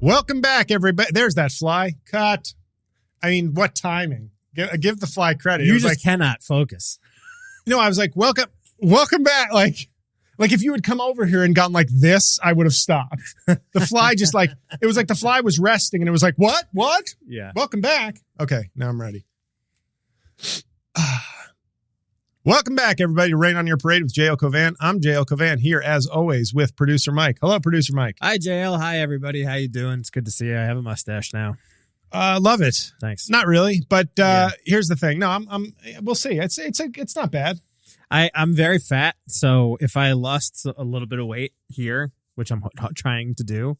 Welcome back, everybody. There's that fly. Cut. I mean, what timing? Give the fly credit. You just cannot focus. I was like, welcome back. Like if you had come over here and gone like this, I would have stopped. The fly just it was like the fly was resting and it was like, what? Yeah. Welcome back. Okay, now I'm ready. Welcome back, everybody, to Rain on Your Parade with J-L Cauvin. I'm J-L Cauvin here, as always, with producer Mike. Hello, producer Mike. Hi, JL. Hi, everybody. How you doing? It's good to see you. I have a mustache now. Love it. Thanks. Not really, but here's the thing. No, we'll see. It's not bad. I'm very fat, so if I lost a little bit of weight here, which I'm trying to do,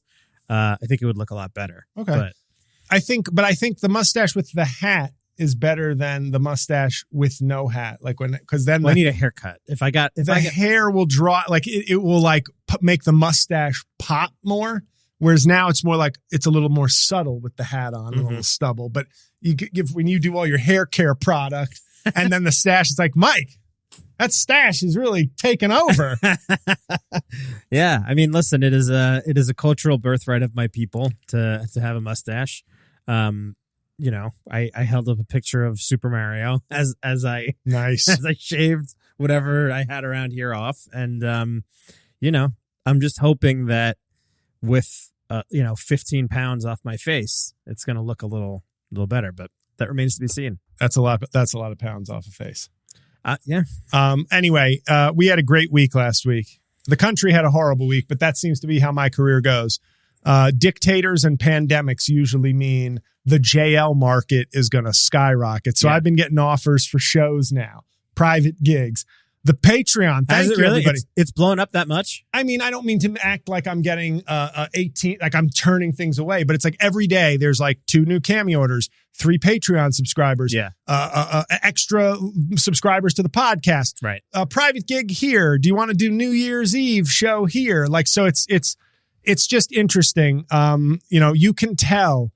I think it would look a lot better. Okay. But I think the mustache with the hat is better than the mustache with no hat. Because then I need a haircut. If hair will draw, it will make the mustache pop more. Whereas now it's more it's a little more subtle with the hat on, a little stubble. But when you do all your hair care product and then the stash, it's like, Mike, that stash is really taking over. Yeah. I mean, listen, it is a cultural birthright of my people to have a mustache. I held up a picture of Super Mario as I shaved whatever I had around here off. And, I'm just hoping that with, 15 pounds off my face, it's going to look a little better, but that remains to be seen. That's a lot of pounds off a face. Yeah. Anyway, we had a great week last week. The country had a horrible week, but that seems to be how my career goes. Dictators and pandemics usually mean the JL market is going to skyrocket. So I've been getting offers for shows now, private gigs. The Patreon, thank you, really? everybody. It's blown up that much? I mean, I don't mean to act like I'm getting 18, like I'm turning things away, but it's like every day there's 2 new Cameo orders, 3 Patreon subscribers, extra subscribers to the podcast, right? A private gig here. Do you want to do New Year's Eve show here? So it's just interesting. You can tell.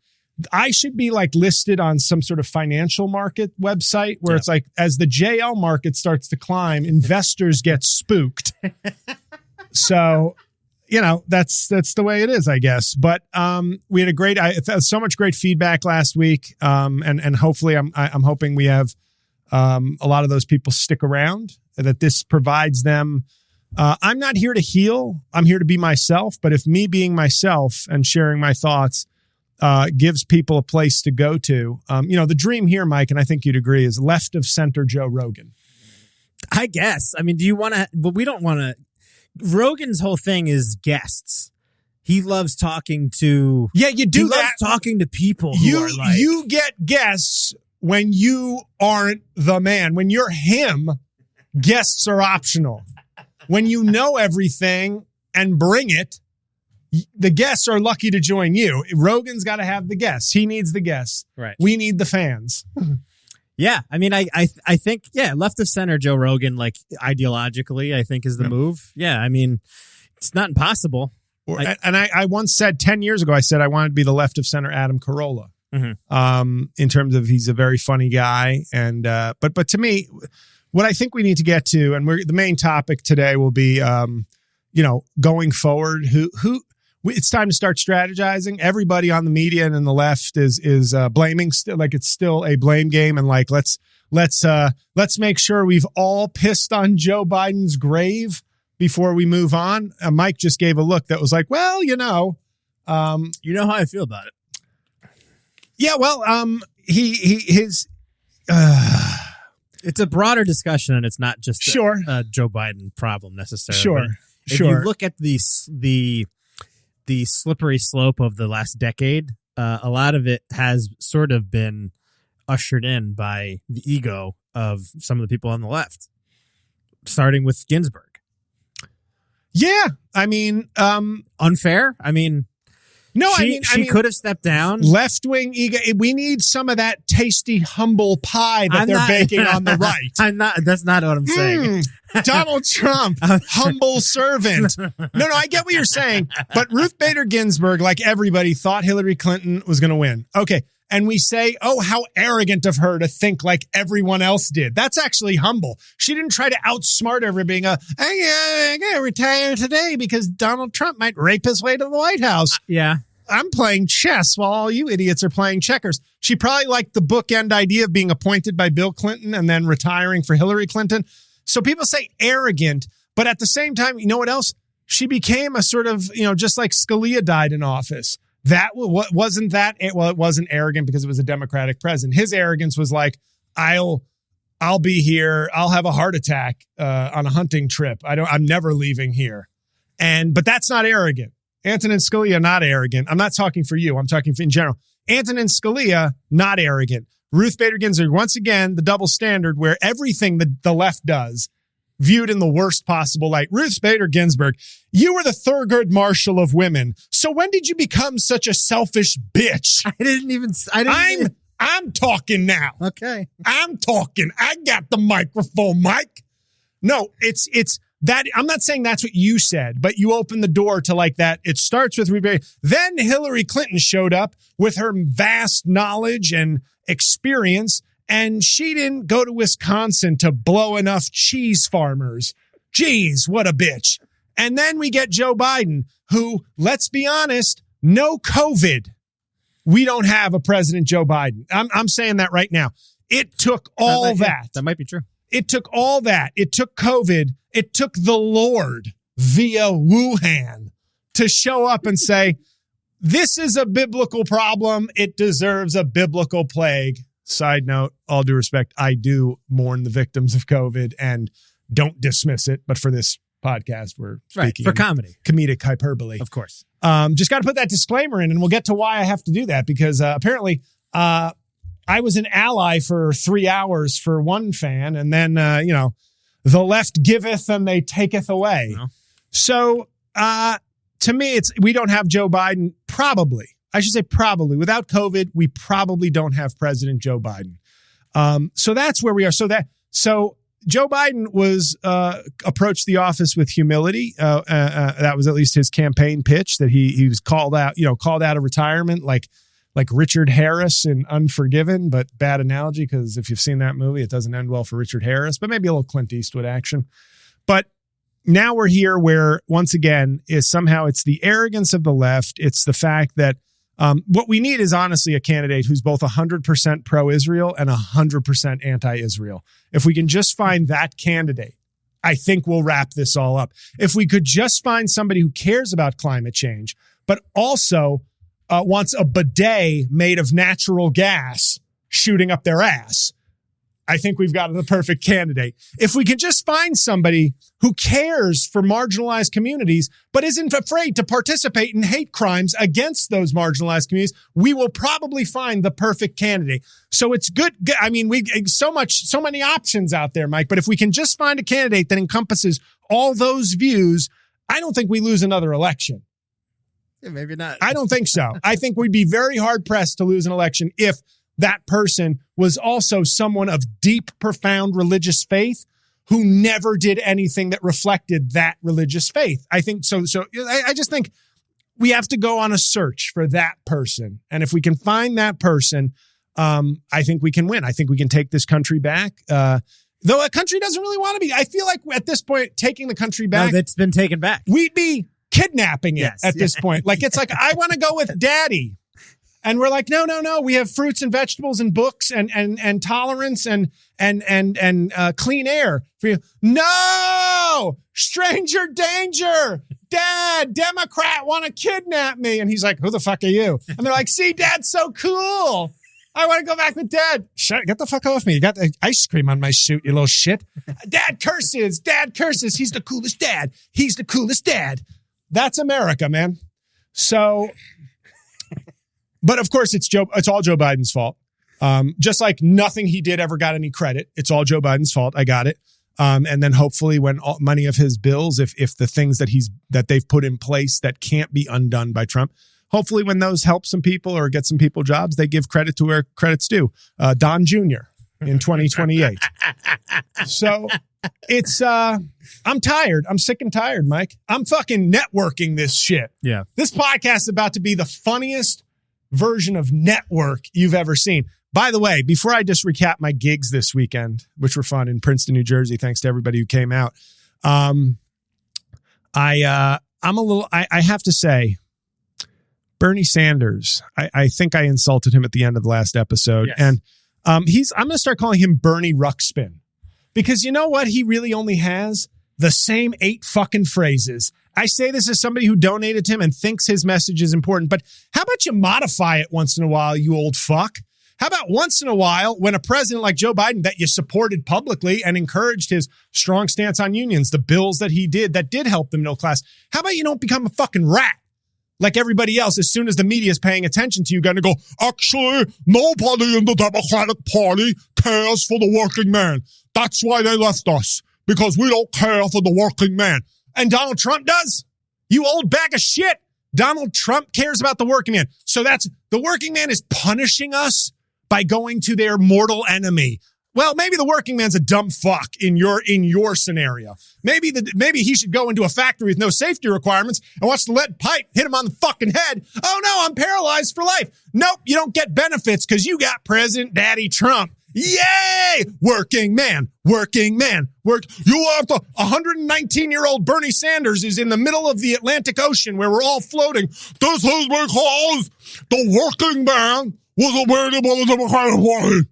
I should be listed on some sort of financial market website where it's as the JL market starts to climb, investors get spooked. So, that's the way it is, I guess. But we had so much great feedback last week, and hopefully I'm hoping we have a lot of those people stick around, that this provides them. I'm not here to heal. I'm here to be myself. But if me being myself and sharing my thoughts gives people a place to go to. The dream here, Mike, and I think you'd agree, is left of center Joe Rogan. I guess. I mean, do you want to, but we don't want to, Rogan's whole thing is guests. He loves talking to, you do he loves talking to people you get guests when you aren't the man. When you're him, guests are optional. When you know everything and bring it, the guests are lucky to join you. Rogan's got to have the guests. He needs the guests. Right. We need the fans. Yeah. I mean, I think, left of center Joe Rogan, ideologically, I think is the move. Yeah. I mean, it's not impossible. I once said 10 years ago, I said I wanted to be the left of center Adam Carolla. In terms of he's a very funny guy. And but to me, what I think we need to get to, and the main topic today will be, going forward, who it's time to start strategizing. Everybody on the media and in the left is blaming, it's still a blame game. And let's make sure we've all pissed on Joe Biden's grave before we move on. Mike just gave a look that was well, you know how I feel about it. Yeah. Well, his it's a broader discussion, and it's not just a Joe Biden problem necessarily. If you look at the slippery slope of the last decade, a lot of it has sort of been ushered in by the ego of some of the people on the left, starting with Ginsburg. Yeah. I mean, unfair. I mean, no, she could have stepped down. Left-wing ego. We need some of that tasty, humble pie that they're baking on the right. That's not what I'm saying. Donald Trump, humble servant. No, I get what you're saying. But Ruth Bader Ginsburg, like everybody, thought Hillary Clinton was going to win. Okay. And we say, oh, how arrogant of her to think like everyone else did. That's actually humble. She didn't try to outsmart everybody. I'm going to retire today because Donald Trump might rape his way to the White House. Yeah. I'm playing chess while all you idiots are playing checkers. She probably liked the bookend idea of being appointed by Bill Clinton and then retiring for Hillary Clinton. So people say arrogant, but at the same time, you know what else? She became a sort of, just like Scalia died in office. It wasn't arrogant because it was a Democratic president. His arrogance was like, I'll be here. I'll have a heart attack on a hunting trip. I'm never leaving here. But that's not arrogant. Antonin Scalia, not arrogant. I'm not talking for you. I'm talking in general. Antonin Scalia, not arrogant. Ruth Bader Ginsburg, once again, the double standard where everything the left does viewed in the worst possible light. Ruth Bader Ginsburg, you were the Thurgood Marshall of women. So when did you become such a selfish bitch? I'm talking now. Okay. I'm talking. I got the microphone, Mike. No, it's that. I'm not saying that's what you said, but you opened the door to like that. It starts with Ruth. Then Hillary Clinton showed up with her vast knowledge and experience, and she didn't go to Wisconsin to blow enough cheese farmers. Jeez, what a bitch. And then we get Joe Biden, who, let's be honest, no COVID. We don't have a President Joe Biden. I'm saying that right now. It took all that. That might be true. It took all that. It took COVID. It took the Lord via Wuhan to show up and say, this is a biblical problem. It deserves a biblical plague. Side note, all due respect, I do mourn the victims of COVID and don't dismiss it. But for this podcast, we're speaking for comedy, comedic hyperbole. Of course. Just got to put that disclaimer in, and we'll get to why I have to do that, because apparently I was an ally for 3 hours for one fan, and then, the left giveth and they taketh away. No. So to me, we don't have Joe Biden. Probably. I should say probably. Without COVID, we probably don't have President Joe Biden. So that's where we are. So Joe Biden was approached the office with humility. That was at least his campaign pitch, that he was called out of retirement like Richard Harris in Unforgiven, but bad analogy because if you've seen that movie, it doesn't end well for Richard Harris, but maybe a little Clint Eastwood action. But now we're here where, once again, somehow it's the arrogance of the left. It's the fact that what we need is honestly a candidate who's both 100% pro-Israel and 100% anti-Israel. If we can just find that candidate, I think we'll wrap this all up. If we could just find somebody who cares about climate change, but also wants a bidet made of natural gas shooting up their ass, I think we've got the perfect candidate. If we can just find somebody who cares for marginalized communities, but isn't afraid to participate in hate crimes against those marginalized communities, we will probably find the perfect candidate. So it's good. I mean, so many options out there, Mike, but if we can just find a candidate that encompasses all those views, I don't think we lose another election. Yeah, maybe not. I don't think so. I think we'd be very hard pressed to lose an election if that person was also someone of deep, profound religious faith who never did anything that reflected that religious faith. I think so. So I just think we have to go on a search for that person. And if we can find that person, I think we can win. I think we can take this country back. Though a country doesn't really want to be. I feel like at this point, taking the country back. No, it's been taken back. We'd be kidnapping it at this point. Like, it's like, I want to go with daddy. And we're like, no. We have fruits and vegetables and books and tolerance and clean air for you. No, stranger danger. Dad, Democrat want to kidnap me. And he's like, who the fuck are you? And they're like, see, Dad's so cool. I want to go back with Dad. Get the fuck off me. You got the ice cream on my suit, you little shit. Dad curses. He's the coolest dad. That's America, man. So, but of course it's all Joe Biden's fault. Just like nothing he did ever got any credit. It's all Joe Biden's fault. I got it. And then hopefully when many of his bills, if the things that they've put in place that can't be undone by Trump, hopefully when those help some people or get some people jobs, they give credit to where credit's due. Don Jr. in 2028. So it's, I'm tired. I'm sick and tired, Mike. I'm fucking networking this shit. Yeah. This podcast is about to be the funniest version of network you've ever seen. By the way, before I just recap my gigs this weekend, which were fun in Princeton, New Jersey, thanks to everybody who came out. I have to say, Bernie Sanders. I think I insulted him at the end of the last episode. Yes. And I'm going to start calling him Bernie Ruxpin. Because you know what? He really only has the same 8 fucking phrases. I say this as somebody who donated to him and thinks his message is important. But how about you modify it once in a while, you old fuck? How about once in a while, when a president like Joe Biden that you supported publicly and encouraged his strong stance on unions, the bills that he did that did help the middle class, how about you don't become a fucking rat like everybody else? As soon as the media is paying attention to you, going to go, actually, nobody in the Democratic Party cares for the working man. That's why they left us, because we don't care for the working man. And Donald Trump does? You old bag of shit. Donald Trump cares about the working man. So that's the working man is punishing us by going to their mortal enemy. Well, maybe the working man's a dumb fuck in your scenario. Maybe he should go into a factory with no safety requirements and watch the lead pipe hit him on the fucking head. Oh no, I'm paralyzed for life. Nope, you don't get benefits because you got President Daddy Trump. Yay! Working man. You have to, 119-year-old Bernie Sanders is in the middle of the Atlantic Ocean where we're all floating. This is because the working man was aware about the Democratic Party.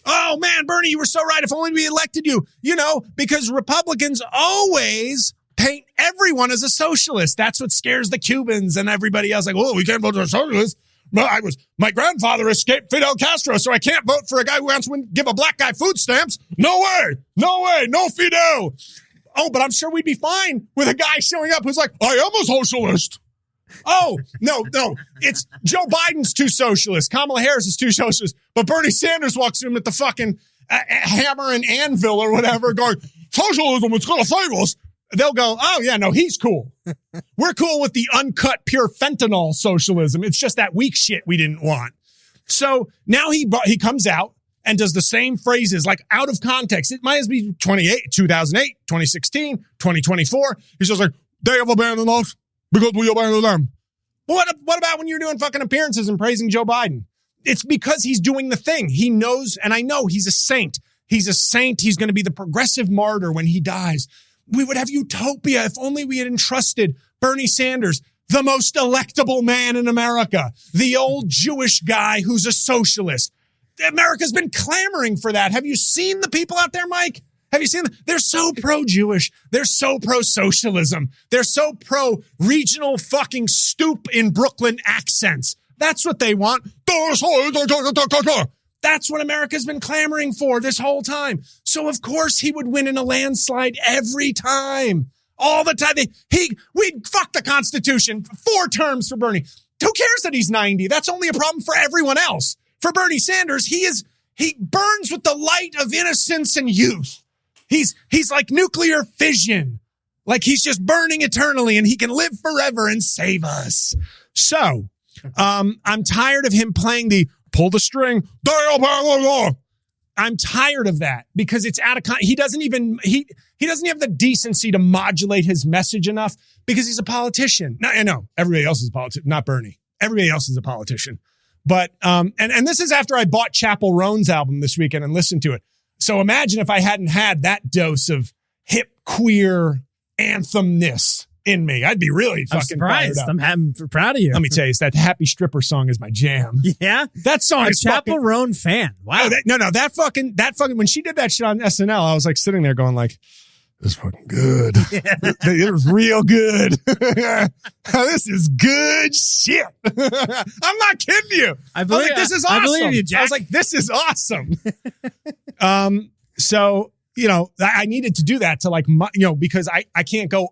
Oh man, Bernie, you were so right. If only we elected you. You know, because Republicans always paint everyone as a socialist. That's what scares the Cubans and everybody else. Like, oh, we can't vote for a socialist. My grandfather escaped Fidel Castro, so I can't vote for a guy who wants to give a black guy food stamps. No way, no Fidel. Oh, but I'm sure we'd be fine with a guy showing up who's like, I am a socialist. Oh, no, it's Joe Biden's too socialist. Kamala Harris is too socialist. But Bernie Sanders walks in with the fucking hammer and anvil or whatever going, socialism, it's going to save us. They'll go, oh, yeah, no, he's cool. We're cool with the uncut, pure fentanyl socialism. It's just that weak shit we didn't want. So now he comes out and does the same phrases, like out of context. It might as be 2008, 2016, 2024. He's just like, they have abandoned us because we abandoned them. What about when you're doing fucking appearances and praising Joe Biden? It's because he's doing the thing. He knows, and I know he's a saint. He's a saint. He's going to be the progressive martyr when he dies. We would have utopia if only we had entrusted Bernie Sanders, the most electable man in America, the old Jewish guy who's a socialist. America's been clamoring for that. Have you seen the people out there, Mike? Have you seen them? They're so pro-Jewish. They're so pro-socialism. They're so pro-regional fucking stoop in Brooklyn accents. That's what they want. That's what America's been clamoring for this whole time. So, of course, he would win in a landslide every time. All the time. We'd fuck the Constitution. 4 terms for Bernie. Who cares that he's 90? That's only a problem for everyone else. For Bernie Sanders, he burns with the light of innocence and youth. He's like nuclear fission. Like he's just burning eternally and he can live forever and save us. So, I'm tired of him playing the pull the string. I'm tired of that because it's out of he doesn't have the decency to modulate his message enough because he's a politician. No, I know everybody else is a politician, not Bernie. Everybody else is a politician. But, and this is after I bought Chappell Roan's album this weekend and listened to it. So imagine if I hadn't had that dose of hip queer anthemness in me. I'd be really fucking surprised. I'm proud of you. Let me tell you, that Happy Stripper song is my jam. Yeah? That song is Chappell Roan fan. Wow. That fucking, when she did that shit on SNL, I was like sitting there going like, this is fucking good. Yeah. It was real good. This is good shit. I'm not kidding you. I was like, this is awesome. I believe you, Jack. I was like, this is awesome. So, I needed to do that to because I can't go,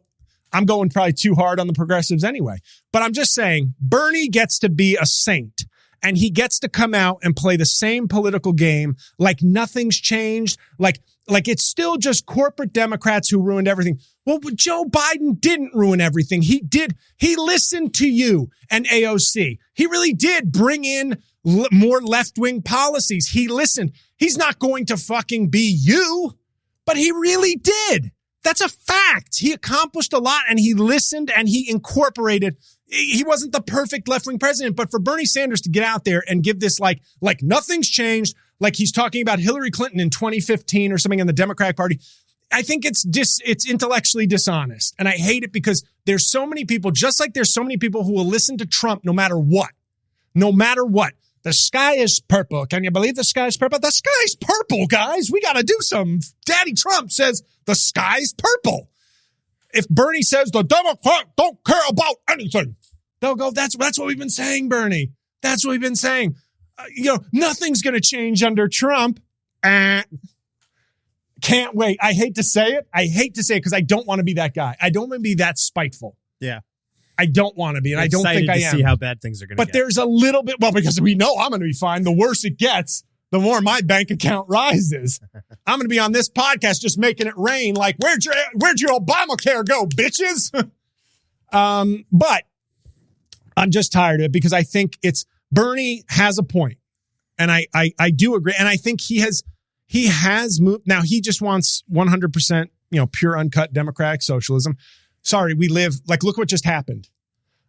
I'm going probably too hard on the progressives anyway. But I'm just saying, Bernie gets to be a saint. And he gets to come out and play the same political game like nothing's changed. Like it's still just corporate Democrats who ruined everything. Well, Joe Biden didn't ruin everything. He did. He listened to you and AOC. He really did bring in more left-wing policies. He listened. He's not going to fucking be you, but he really did. That's a fact. He accomplished a lot and he listened and he incorporated. He wasn't the perfect left-wing president, but for Bernie Sanders to get out there and give this like nothing's changed, like he's talking about Hillary Clinton in 2015 or something in the Democratic Party, I think it's intellectually dishonest. And I hate it because there's so many people, just like there's so many people who will listen to Trump no matter what. No matter what. The sky is purple. Can you believe the sky is purple? The sky's purple, guys. We got to do something. Daddy Trump says the sky's purple. If Bernie says the Democrats don't care about anything, they'll go, that's what we've been saying, Bernie. That's what we've been saying. Nothing's going to change under Trump. Can't wait. I hate to say it because I don't want to be that guy. I don't want to be that spiteful. Yeah. I don't want to be, and I don't think I am. To see how bad things are going to get. But there's a little bit, because we know I'm going to be fine. The worse it gets, the more my bank account rises. I'm going to be on this podcast just making it rain like, where'd your Obamacare go, bitches? But I'm just tired of it because I think Bernie has a point. And I do agree. And I think he has moved. Now he just wants 100%, pure uncut democratic socialism. Sorry, look what just happened.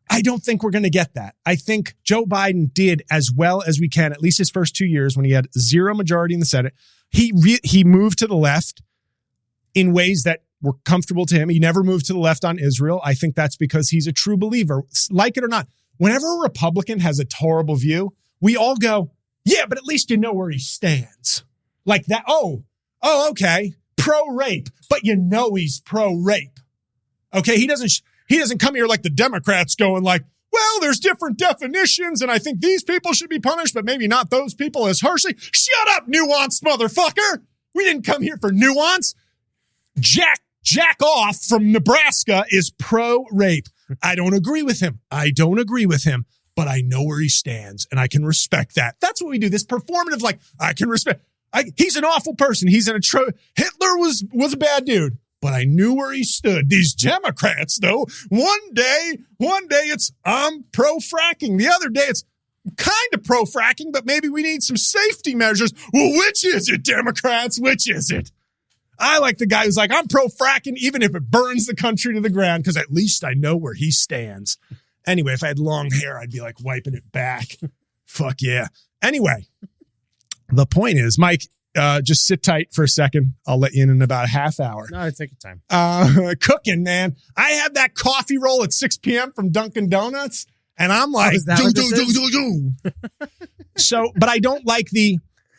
I don't think we're going to get that. I think Joe Biden did as well as we can, at least his first 2 years when he had zero majority in the Senate. He moved to the left in ways that were comfortable to him. He never moved to the left on Israel. I think that's because he's a true believer. Like it or not, whenever a Republican has a horrible view, we all go, yeah, but at least you know where he stands. Like that. Oh, okay. Pro-rape, but he's pro-rape. Okay. He doesn't come here like the Democrats going like, well, there's different definitions and I think these people should be punished, but maybe not those people as harshly. Shut up, nuanced motherfucker. We didn't come here for nuance. Jack off from Nebraska is pro-rape. I don't agree with him. But I know where he stands and I can respect that. That's what we do. This performative, I can respect. He's an awful person. Hitler was a bad dude, but I knew where he stood. These Democrats, though, one day it's pro-fracking. The other day it's kind of pro-fracking, but maybe we need some safety measures. Well, which is it, Democrats? Which is it? I like the guy who's like, I'm pro-fracking even if it burns the country to the ground because at least I know where he stands. Anyway, if I had long hair, I'd be like wiping it back. Fuck yeah. Anyway, the point is, Mike, just sit tight for a second. I'll let you in about a half hour. No, take your time. Cooking, man. I had that coffee roll at 6 p.m. from Dunkin' Donuts, and I'm like, do. So, but I don't like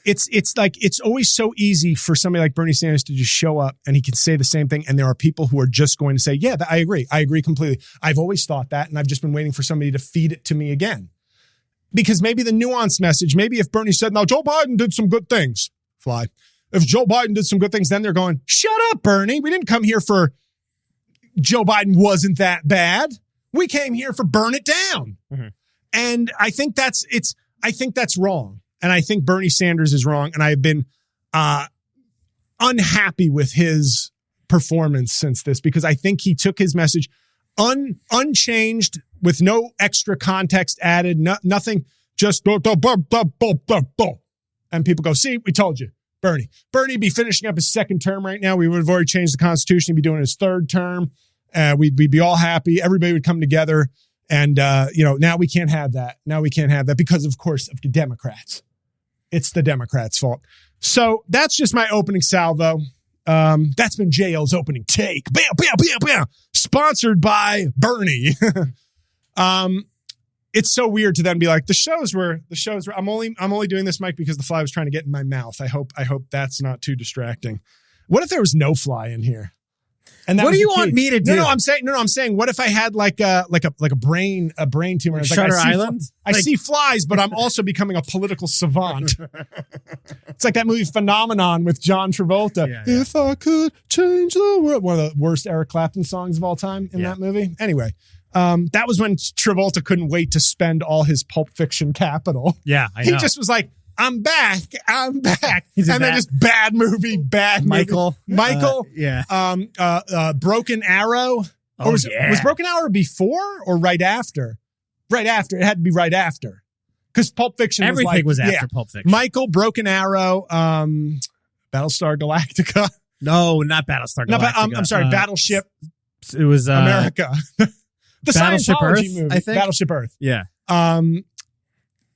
it's always so easy for somebody like Bernie Sanders to just show up and he can say the same thing. And there are people who are just going to say, yeah, I agree. I agree completely. I've always thought that. And I've just been waiting for somebody to feed it to me again. Because maybe the nuanced message, maybe if Bernie said, now Joe Biden did some good things, fly. If Joe Biden did some good things, then they're going, shut up, Bernie. We didn't come here for Joe Biden wasn't that bad. We came here for burn it down. Mm-hmm. And I think that's wrong. And I think Bernie Sanders is wrong. And I have been unhappy with his performance since this because I think he took his message unchanged with no extra context added, nothing, just and people go, see, we told you, Bernie be finishing up his second term right now. We would have already changed the Constitution. He'd be doing his third term. We'd be all happy. Everybody would come together. And, now we can't have that. Because, of course, of the Democrats. It's the Democrats' fault. So that's just my opening salvo. That's been JL's opening take. Bam, bam, bam, bam. Sponsored by Bernie. It's so weird to then be like, the shows were. I'm only doing this, Mike, because the fly was trying to get in my mouth. I hope that's not too distracting. What if there was no fly in here? And what do you want me to do? I'm saying, what if I had like a brain tumor? Like Shutter Island? I see flies, but I'm also becoming a political savant. It's like that movie Phenomenon with John Travolta. Yeah. If I could change the world. One of the worst Eric Clapton songs of all time in that movie. Anyway, that was when Travolta couldn't wait to spend all his Pulp Fiction capital. Yeah, I know. He just was like, I'm back. And then just bad movie. Michael. Broken Arrow. Was Broken Arrow before or right after? Right after. It had to be right after. Because Pulp Fiction Everything was after Pulp Fiction. Michael, Broken Arrow, Battlestar Galactica. No, not Battlestar Galactica. I'm sorry, Battleship. It was America. The Battleship Scientology Earth, movie. I think. Battleship Earth. Yeah.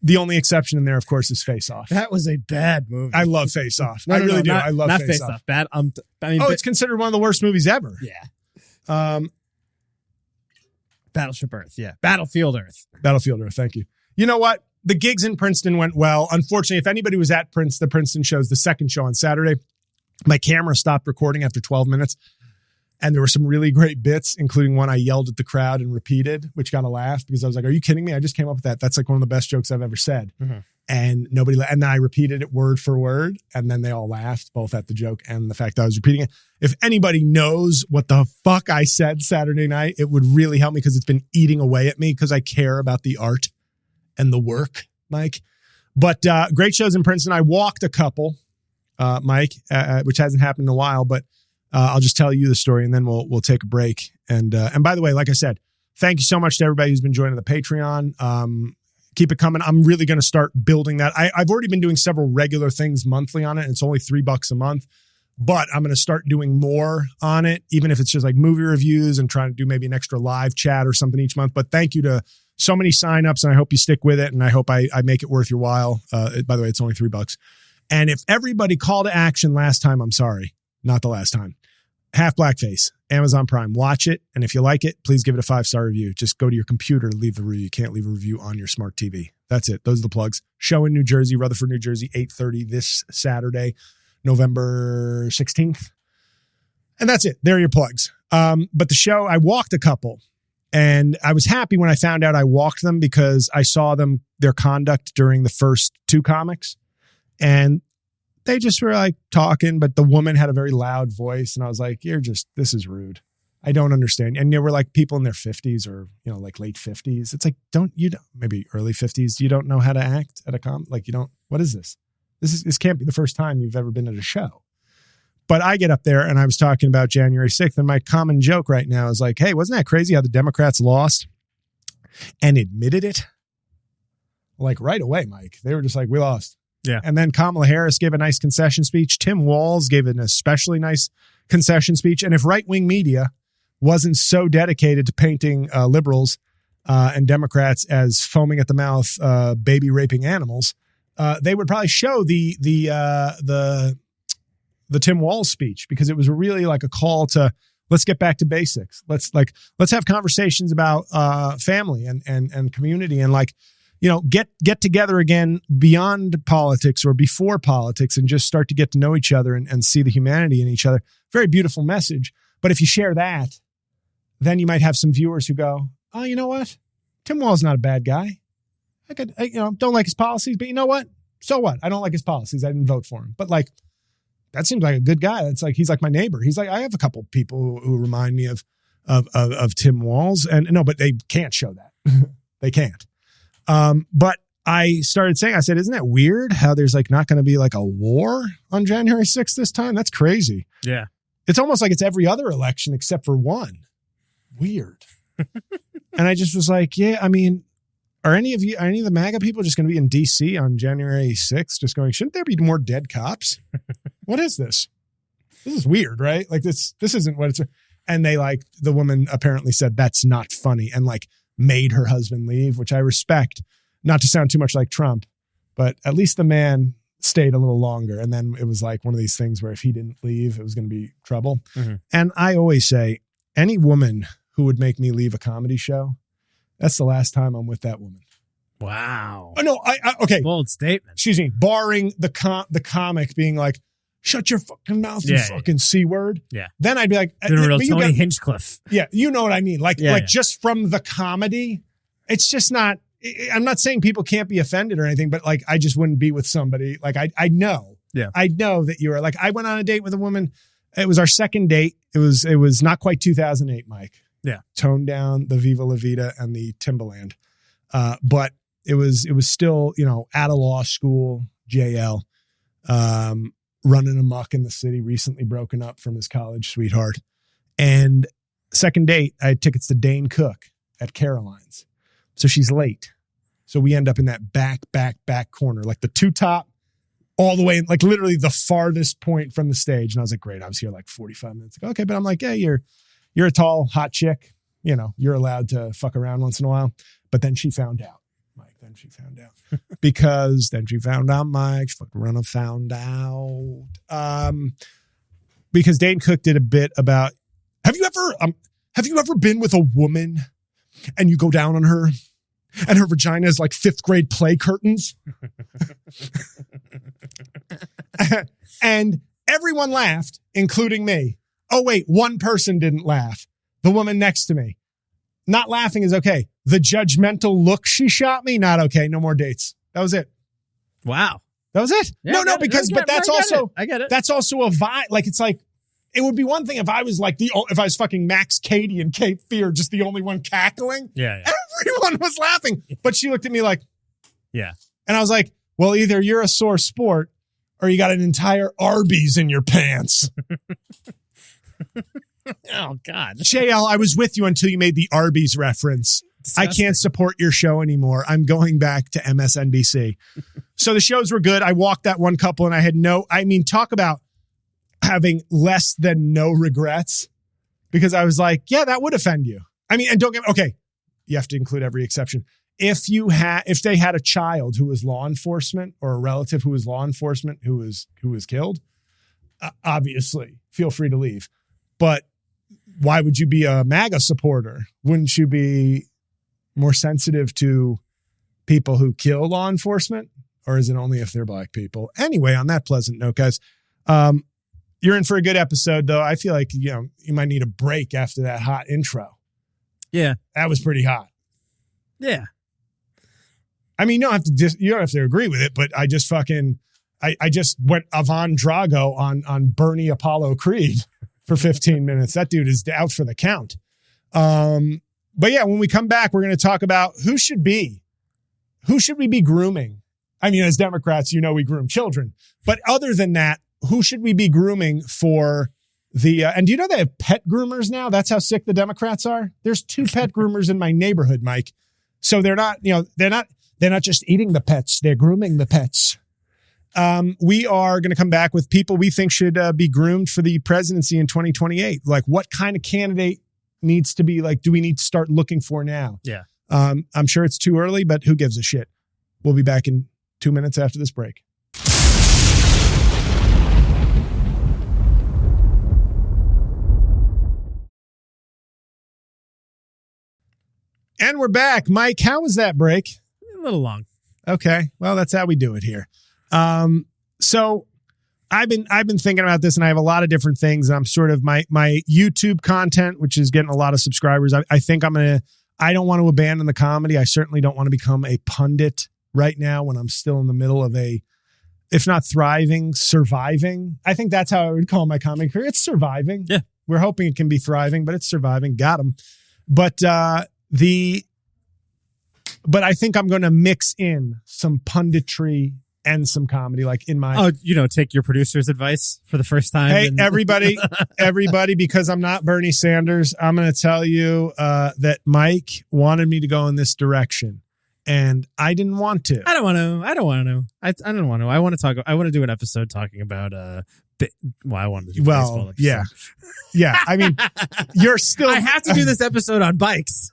The only exception in there, of course, is Face Off. That was a bad movie. I love Face Off. I really do. I love Face Off. Bad. It's considered one of the worst movies ever. Yeah. Battleship Earth. Yeah. Battlefield Earth. Battlefield Earth. Thank you. You know what? The gigs in Princeton went well. Unfortunately, if anybody was at the Princeton shows, the second show on Saturday, my camera stopped recording after 12 minutes. And there were some really great bits, including one I yelled at the crowd and repeated, which got a laugh because I was like, are you kidding me? I just came up with that. That's like one of the best jokes I've ever said. Mm-hmm. And and then I repeated it word for word. And then they all laughed, both at the joke and the fact that I was repeating it. If anybody knows what the fuck I said Saturday night, it would really help me because it's been eating away at me because I care about the art and the work, Mike. But great shows in Princeton. I walked a couple, Mike, which hasn't happened in a while, but I'll just tell you the story and then we'll take a break. And by the way, like I said, thank you so much to everybody who's been joining the Patreon. Keep it coming. I'm really going to start building that. I've already been doing several regular things monthly on it. And it's only $3 a month, but I'm going to start doing more on it, even if it's just like movie reviews and trying to do maybe an extra live chat or something each month. But thank you to so many signups, and I hope you stick with it. And I hope I make it worth your while. By the way, it's only $3. And if everybody call to action last time, I'm sorry, not the last time. Half Blackface, Amazon Prime. Watch it. And if you like it, please give it a 5-star review. Just go to your computer to leave the review. You can't leave a review on your smart TV. That's it. Those are the plugs. Show in New Jersey, Rutherford, New Jersey, 8:30 this Saturday, November 16th. And that's it. There are your plugs. But the show, I walked a couple. And I was happy when I found out I walked them because I saw their conduct during the first two comics. And they just were like talking, but the woman had a very loud voice. And I was like, this is rude. I don't understand. And there were like people in their 50s or, like late 50s. It's like, maybe early 50s. You don't know how to act at a what is this? This can't be the first time you've ever been at a show. But I get up there and I was talking about January 6th. And my common joke right now is like, hey, wasn't that crazy how the Democrats lost and admitted it? Like right away, Mike. They were just like, we lost. Yeah. And then Kamala Harris gave a nice concession speech. Tim Walz gave an especially nice concession speech. And if right-wing media wasn't so dedicated to painting liberals and Democrats as foaming at the mouth, baby raping animals, they would probably show the Tim Walz speech because it was really like a call to let's get back to basics. Let's have conversations about family and community and get together again beyond politics or before politics and just start to get to know each other and see the humanity in each other. Very beautiful message. But if you share that, then you might have some viewers who go, oh, you know what? Tim Walz not a bad guy. I don't like his policies, but you know what? So what? I don't like his policies. I didn't vote for him. But that seems like a good guy. That's he's like my neighbor. He's like, I have a couple of people who remind me of Tim Walz. And no, but they can't show that. They can't. But I started saying, I said, isn't that weird how there's not going to be a war on January 6th this time? That's crazy. Yeah. It's almost like it's every other election except for one. Weird. And I just was like, yeah, I mean, are any of the MAGA people just going to be in DC on January 6th? Just going, shouldn't there be more dead cops? What is this? This is weird, right? This isn't what it's. And they the woman apparently said, that's not funny. And made her husband leave, which I respect, not to sound too much like Trump, but at least the man stayed a little longer. And then it was one of these things where if he didn't leave, it was going to be trouble. Mm-hmm. And I always say, any woman who would make me leave a comedy show, that's the last time I'm with that woman. Wow. Oh, no, okay. Bold statement. Excuse me. Barring the comic being shut your fucking mouth, you fucking C word. Yeah. Then I'd be like, doing a real Tony Hinchcliffe. Yeah. You know what I mean? Just from the comedy, it's just not, I'm not saying people can't be offended or anything, but I just wouldn't be with somebody. I know. Yeah. I know that you are I went on a date with a woman. It was our second date. It was not quite 2008, Mike. Yeah. Toned down the Viva La Vida and the Timberland. But it was still, at a law school, J-L, running amok in the city, recently broken up from his college sweetheart. And second date, I had tickets to Dane Cook at Caroline's. So she's late. So we end up in that back corner, the two top, all the way, literally the farthest point from the stage. And I was like, great. I was here 45 minutes ago. Okay. But I'm yeah, you're a tall, hot chick. You're allowed to fuck around once in a while. But then she found out. then she found out. Because then she found out, Mike. She fucking found out. Because Dane Cook did a bit about, have you ever been with a woman and you go down on her and her vagina is like 5th grade play curtains? And everyone laughed, including me. Oh, wait, one person didn't laugh. The woman next to me. Not laughing is okay. The judgmental look she shot me, not okay. No more dates. That was it. Wow. That was it. Yeah, I get it. That's also a vibe. Like, it's like, it would be one thing if I was like if I was fucking Max Cady and Cape Fear, just the only one cackling. Yeah. Everyone was laughing. But she looked at me like, yeah. And I was like, well, either you're a sore sport or you got an entire Arby's in your pants. Oh, God. JL, I was with you until you made the Arby's reference. Disgusting. I can't support your show anymore. I'm going back to MSNBC. So the shows were good. I walked that one couple and I had talk about having less than no regrets, because I was like, yeah, that would offend you. I mean, and okay, you have to include every exception. If they had a child who was law enforcement or a relative who was law enforcement who was killed, obviously feel free to leave. But why would you be a MAGA supporter? Wouldn't you be more sensitive to people who kill law enforcement? Or is it only if they're black people? Anyway, on that pleasant note, guys, you're in for a good episode, though. I feel like, you might need a break after that hot intro. Yeah. That was pretty hot. Yeah. I mean, you don't have to agree with it, but I just I just went Ivan Drago on Bernie Apollo Creed for 15 minutes. That dude is out for the count. But yeah, when we come back, we're going to talk about who should we be grooming? I mean, as Democrats, we groom children, but other than that, who should we be grooming for and do you know they have pet groomers now? That's how sick the Democrats are. There's 2 pet groomers in my neighborhood, Mike. So they're not just eating the pets. They're grooming the pets. We are going to come back with people we think should be groomed for the presidency in 2028. Like, what kind of candidate needs to be do we need to start looking for now? Yeah. I'm sure it's too early, but who gives a shit? We'll be back in 2 minutes after this break. And we're back. Mike, how was that break? A little long. Okay. Well, that's how we do it here. So I've been thinking about this, and I have a lot of different things. I'm sort of my YouTube content, which is getting a lot of subscribers. I think I don't want to abandon the comedy. I certainly don't want to become a pundit right now when I'm still in the middle of if not thriving, surviving. I think that's how I would call my comedy career. It's surviving. Yeah. We're hoping it can be thriving, but it's surviving. Got him. But, but I think I'm going to mix in some punditry and some comedy, like in my... take your producer's advice for the first time. Hey, everybody, because I'm not Bernie Sanders, I'm going to tell you that Mike wanted me to go in this direction, and I didn't want to. I don't want to. I don't want to. I want to do an episode talking about... I wanted to do baseball episode. Yeah. I mean, you're still... I have to do this episode on bikes.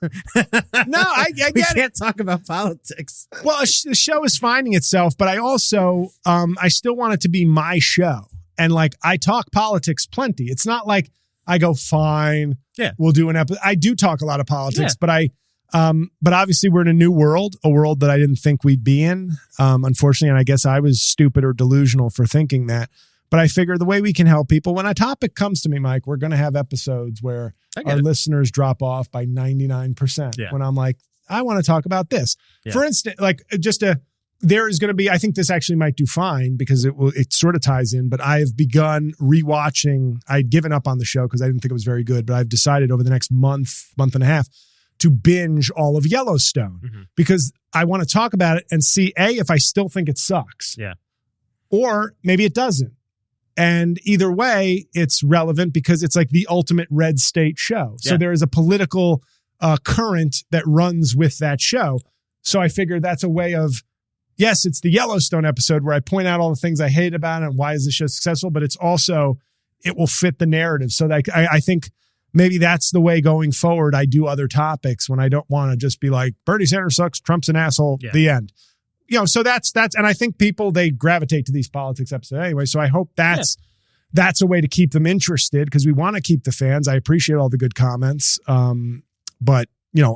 No, I get we can't talk about politics. Well, the show is finding itself, but I also, I still want it to be my show. And I talk politics plenty. It's not like I go, fine, we'll do an episode. I do talk a lot of politics, but but obviously we're in a new world, a world that I didn't think we'd be in. Unfortunately, and I guess I was stupid or delusional for thinking that. But I figure the way we can help people, when a topic comes to me, Mike, we're going to have episodes where our listeners drop off by 99%. Yeah. When I'm like, I want to talk about this. Yeah. For instance, there is going to be, I think this actually might do fine because it sort of ties in, but I have begun rewatching. I'd given up on the show because I didn't think it was very good, but I've decided over the next month and a half to binge all of Yellowstone because I want to talk about it and see, if I still think it sucks. Yeah. Or maybe it doesn't. And either way, it's relevant because it's like the ultimate red state show. So there is a political current that runs with that show. So I figured that's a way of, yes, it's the Yellowstone episode where I point out all the things I hate about it and why is this show successful, but it's also, it will fit the narrative. So I think maybe that's the way going forward. I do other topics when I don't want to just be like, Bernie Sanders sucks, Trump's an asshole, the end. So that's, and I think people, they gravitate to these politics episodes anyway. So I hope that's a way to keep them interested, because we want to keep the fans. I appreciate all the good comments. But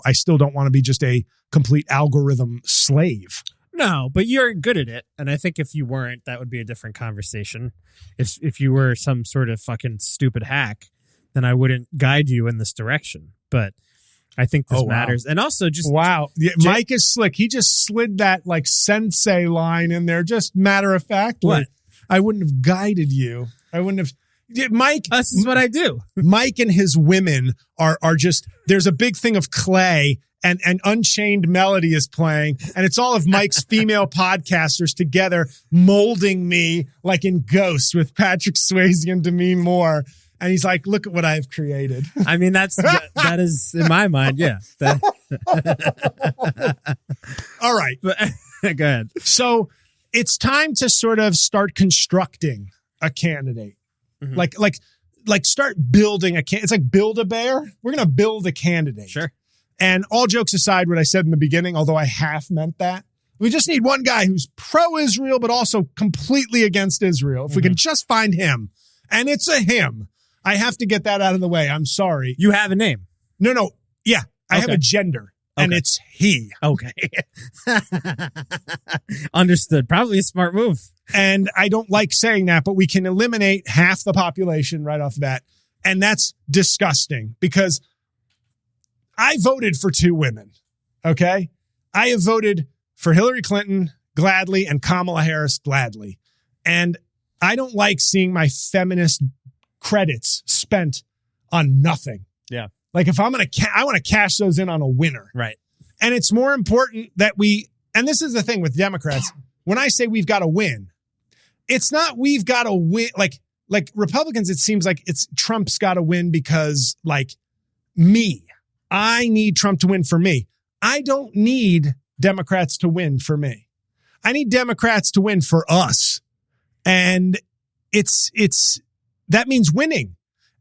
I still don't want to be just a complete algorithm slave. No, but you're good at it. And I think if you weren't, that would be a different conversation. If you were some sort of fucking stupid hack, then I wouldn't guide you in this direction. But I think this matters. And also just... Wow. Yeah, Mike is slick. He just slid that like sensei line in there, just matter of fact. What? I wouldn't have guided you. I wouldn't have... Mike... This is what I do. Mike and his women are just... There's a big thing of clay, and Unchained Melody is playing, and it's all of Mike's female podcasters together molding me like in Ghost with Patrick Swayze and Demi Moore. And he's like, look at what I've created. I mean, that is, in my mind, yeah. All right. But, go ahead. So it's time to sort of start constructing a candidate. Mm-hmm. Like start building it's like Build-A-Bear. We're going to build a candidate. Sure. And all jokes aside, what I said in the beginning, although I half meant that, we just need one guy who's pro-Israel, but also completely against Israel. If we can just find him, and it's a him. I have to get that out of the way. I'm sorry. You have a name. No. Yeah. I have a gender, and it's he. Okay. Understood. Probably a smart move. And I don't like saying that, but we can eliminate half the population right off the bat. And that's disgusting, because I voted for 2 women. Okay. I have voted for Hillary Clinton gladly and Kamala Harris gladly. And I don't like seeing my feminist credits spent on nothing. Yeah. Like if I want to cash those in on a winner. Right. And it's more important that and this is the thing with Democrats, when I say we've got to win, it's not we've got to win. Like Republicans, it seems like it's Trump's got to win because I need Trump to win for me. I don't need Democrats to win for me. I need Democrats to win for us. And that means winning.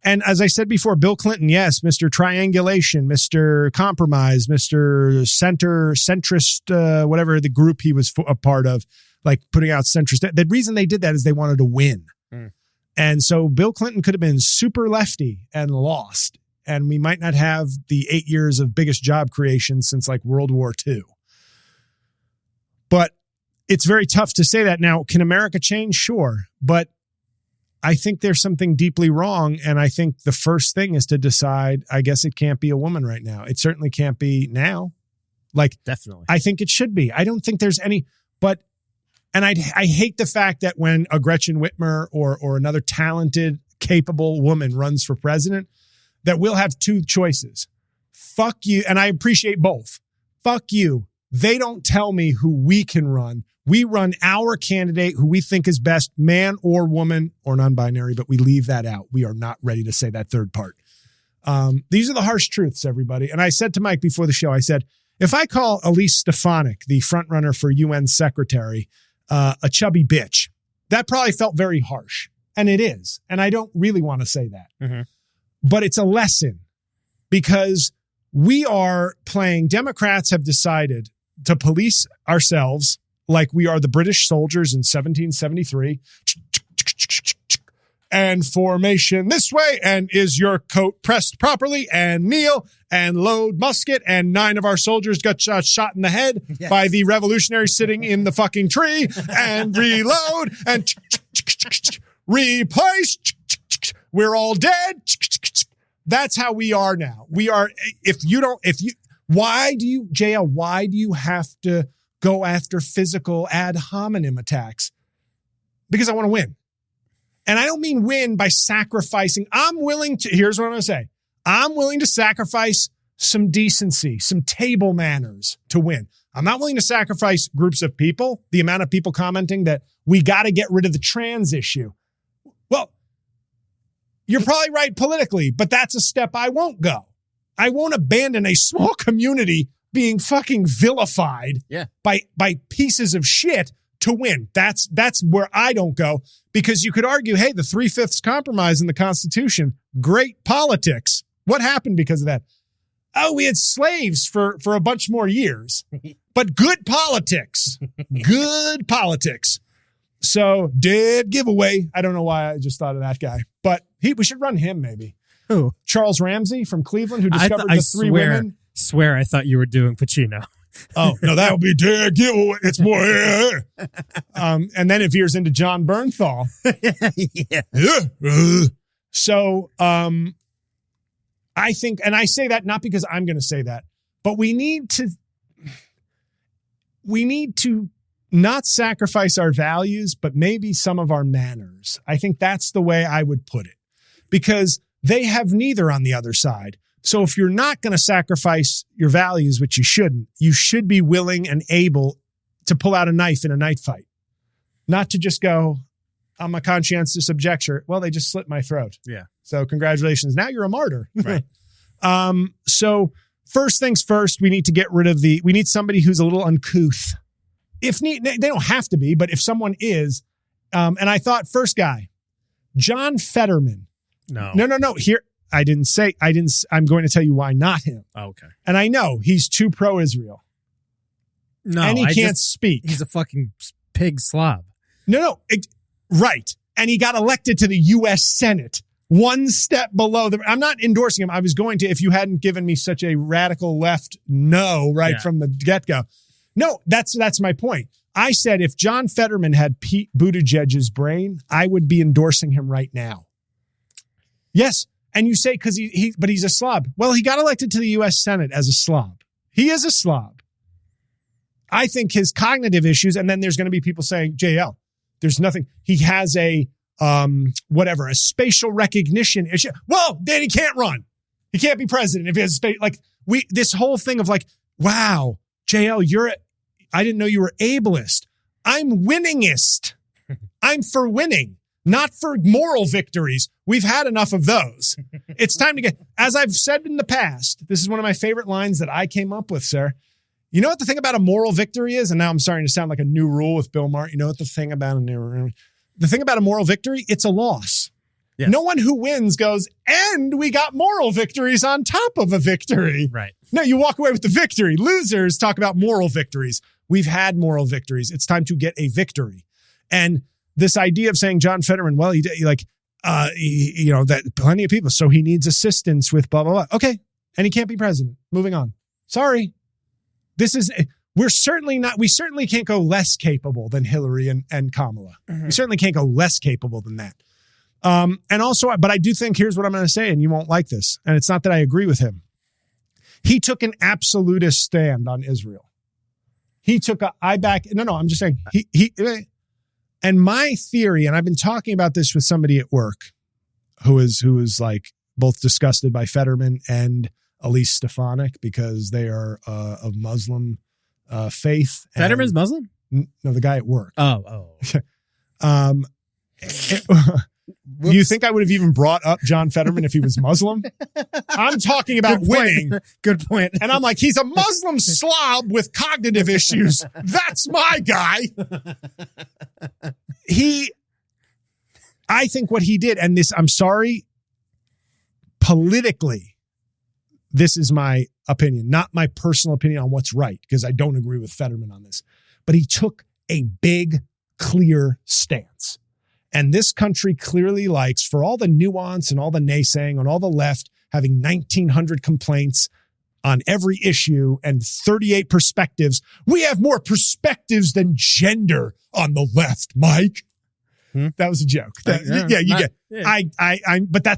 And as I said before, Bill Clinton, yes, Mr. Triangulation, Mr. Compromise, Mr. centrist, whatever the group he was a part of, like putting out centrist. The reason they did that is they wanted to win. And so Bill Clinton could have been super lefty and lost. And we might not have the 8 years of biggest job creation since like World War II. But it's very tough to say that. Now, can America change? Sure. But I think there's something deeply wrong. And I think the first thing is to decide, I guess it can't be a woman right now. It certainly can't be now. Like, definitely. I think it should be. I don't think there's any, and I hate the fact that when a Gretchen Whitmer or another talented, capable woman runs for president, that we'll have 2 choices. Fuck you. And I appreciate both. Fuck you. They don't tell me who we can run. We run our candidate who we think is best, man or woman or non-binary, but we leave that out. We are not ready to say that third part. These are the harsh truths, everybody. And I said to Mike before the show, I said, if I call Elise Stefanik, the front runner for UN secretary, a chubby bitch, that probably felt very harsh. And it is. And I don't really want to say that. Mm-hmm. But it's a lesson, because we are playing. Democrats have decided to police ourselves like we are the British soldiers in 1773. And formation this way. And is your coat pressed properly? And kneel and load musket. And 9 of our soldiers got shot in the head by the revolutionaries sitting in the fucking tree. And reload and replace. We're all dead. That's how we are now. We are, why do you, JL, why do you have to go after physical ad hominem attacks? Because I want to win. And I don't mean win by sacrificing. Here's what I'm going to say. I'm willing to sacrifice some decency, some table manners to win. I'm not willing to sacrifice groups of people, the amount of people commenting that we got to get rid of the trans issue. Well, you're probably right politically, but that's a step I won't go. I won't abandon a small community being fucking vilified by pieces of shit to win. That's where I don't go, because you could argue, hey, the 3/5 compromise in the Constitution, great politics. What happened because of that? Oh, we had slaves for a bunch more years, but good politics. Good politics. So dead giveaway. I don't know why I just thought of that guy, but we should run him maybe. Who? Charles Ramsey from Cleveland, who discovered the three women. Swear I thought you were doing Pacino. Oh, no, that would be dead giveaway. It's more. And then it veers into John Bernthal. Yeah. So I think, and I say that not because I'm going to say that, but we need to not sacrifice our values, but maybe some of our manners. I think that's the way I would put it, because they have neither on the other side. So if you're not going to sacrifice your values, which you shouldn't, you should be willing and able to pull out a knife in a knife fight, not to just go, I'm a conscientious objector. Well, they just slit my throat. Yeah. So congratulations. Now you're a martyr. Right. So first things first, we need to get rid of we need somebody who's a little uncouth. If need, they don't have to be, but if someone is, and I thought first guy, John Fetterman. No. Here, I'm going to tell you why not him. Oh, okay. And I know he's too pro-Israel. No, and he can't speak. He's a fucking pig slob. No. Right. And he got elected to the U.S. Senate, one step below I'm not endorsing him. I was going to, if you hadn't given me such a radical left from the get-go. No, that's my point. I said if John Fetterman had Pete Buttigieg's brain, I would be endorsing him right now. Yes. And you say, because but he's a slob. Well, he got elected to the U.S. Senate as a slob. He is a slob. I think his cognitive issues, and then there's going to be people saying, JL, there's nothing. He has a spatial recognition issue. Well, then he can't run. He can't be president if he has this whole thing of wow, JL, I didn't know you were ableist. I'm winningist. I'm for winning, not for moral victories. We've had enough of those. It's time to get, as I've said in the past, this is one of my favorite lines that I came up with, sir. You know what the thing about a moral victory is? And now I'm starting to sound like a new rule with Bill Maher. You know what the thing about a moral victory? It's a loss. Yes. No one who wins goes, and we got moral victories on top of a victory. Right. No, you walk away with the victory. Losers talk about moral victories. We've had moral victories. It's time to get a victory. And this idea of saying John Fetterman, well, that plenty of people, so he needs assistance with blah, blah, blah. Okay. And he can't be president. Moving on. Sorry. We certainly can't go less capable than Hillary and Kamala. Mm-hmm. We certainly can't go less capable than that. And also, but I do think, here's what I'm going to say, and you won't like this. And it's not that I agree with him. He took an absolutist stand on Israel. I'm just saying and my theory, and I've been talking about this with somebody at work who is both disgusted by Fetterman and Elise Stefanik because they are of Muslim faith. Fetterman's Muslim? No, the guy at work. Oh. Do you think I would have even brought up John Fetterman if he was Muslim? I'm talking about winning. Good point. And I'm like, he's a Muslim slob with cognitive issues. That's my guy. I think what he did, and this, I'm sorry, politically, this is my opinion, not my personal opinion on what's right, because I don't agree with Fetterman on this, but he took a big, clear stance. And this country clearly likes, for all the nuance and all the naysaying on all the left, having 1,900 complaints on every issue and 38 perspectives. We have more perspectives than gender on the left, Mike. That was a joke. But that's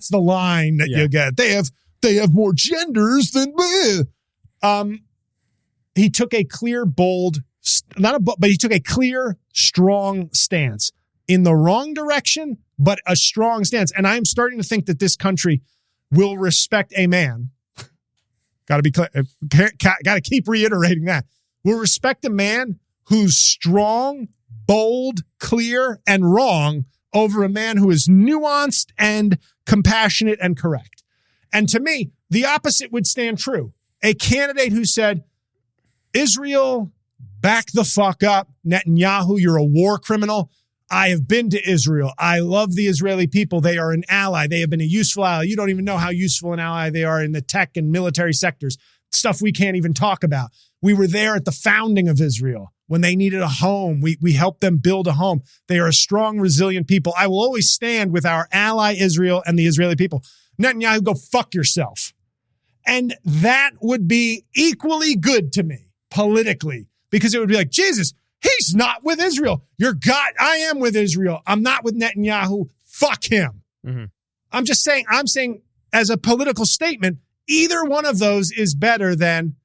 the line that you get. They have more genders than he took a clear, bold, but he took a clear, strong stance in the wrong direction, but a strong stance. And I'm starting to think that this country will respect a man. Got to be clear. Got to keep reiterating that. We'll respect a man who's strong, bold, clear, and wrong over a man who is nuanced and compassionate and correct. And to me, the opposite would stand true. A candidate who said, Israel, back the fuck up. Netanyahu, you're a war criminal. I have been to Israel. I love the Israeli people. They are an ally. They have been a useful ally. You don't even know how useful an ally they are in the tech and military sectors, stuff we can't even talk about. We were there at the founding of Israel when they needed a home. We helped them build a home. They are a strong, resilient people. I will always stand with our ally Israel and the Israeli people. Netanyahu, go fuck yourself. And that would be equally good to me politically, because it would be like, Jesus, he's not with Israel. You're God. I am with Israel. I'm not with Netanyahu. Fuck him. Mm-hmm. I'm saying as a political statement, either one of those is better than,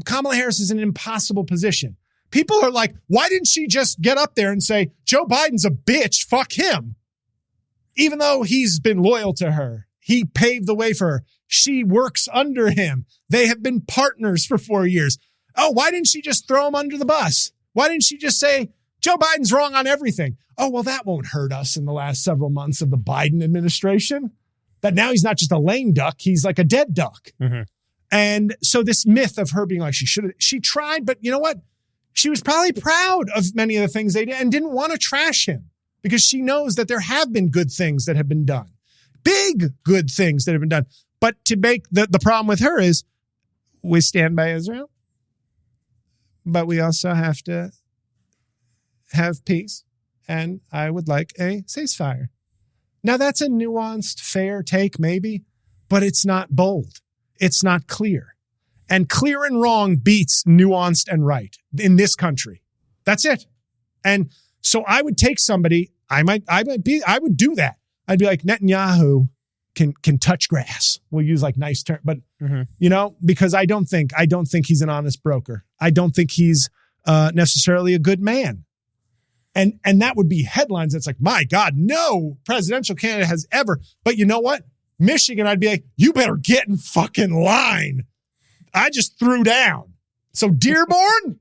Kamala Harris is in an impossible position. People are like, why didn't she just get up there and say, Joe Biden's a bitch, fuck him? Even though he's been loyal to her. He paved the way for her. She works under him. They have been partners for 4 years. Oh, why didn't she just throw him under the bus? Why didn't she just say, Joe Biden's wrong on everything? Oh, well, that won't hurt us in the last several months of the Biden administration. That now he's not just a lame duck, he's like a dead duck. Mm-hmm. And so this myth of her being like, she tried, but you know what? She was probably proud of many of the things they did and didn't want to trash him because she knows that there have been good things that have been done. Big good things that have been done. But to make the problem with her is we stand by Israel, but we also have to have peace. And I would like a ceasefire. Now, that's a nuanced, fair take, maybe, but it's not bold. It's not clear. And clear and wrong beats nuanced and right in this country. That's it. And so I would take somebody, I would do that. I'd be like, Netanyahu can touch grass. We'll use like nice term, but because I don't think he's an honest broker. I don't think he's necessarily a good man. And that would be headlines. That's like, my God, no presidential candidate has ever. But you know what? Michigan, I'd be like, you better get in fucking line. I just threw down. So Dearborn,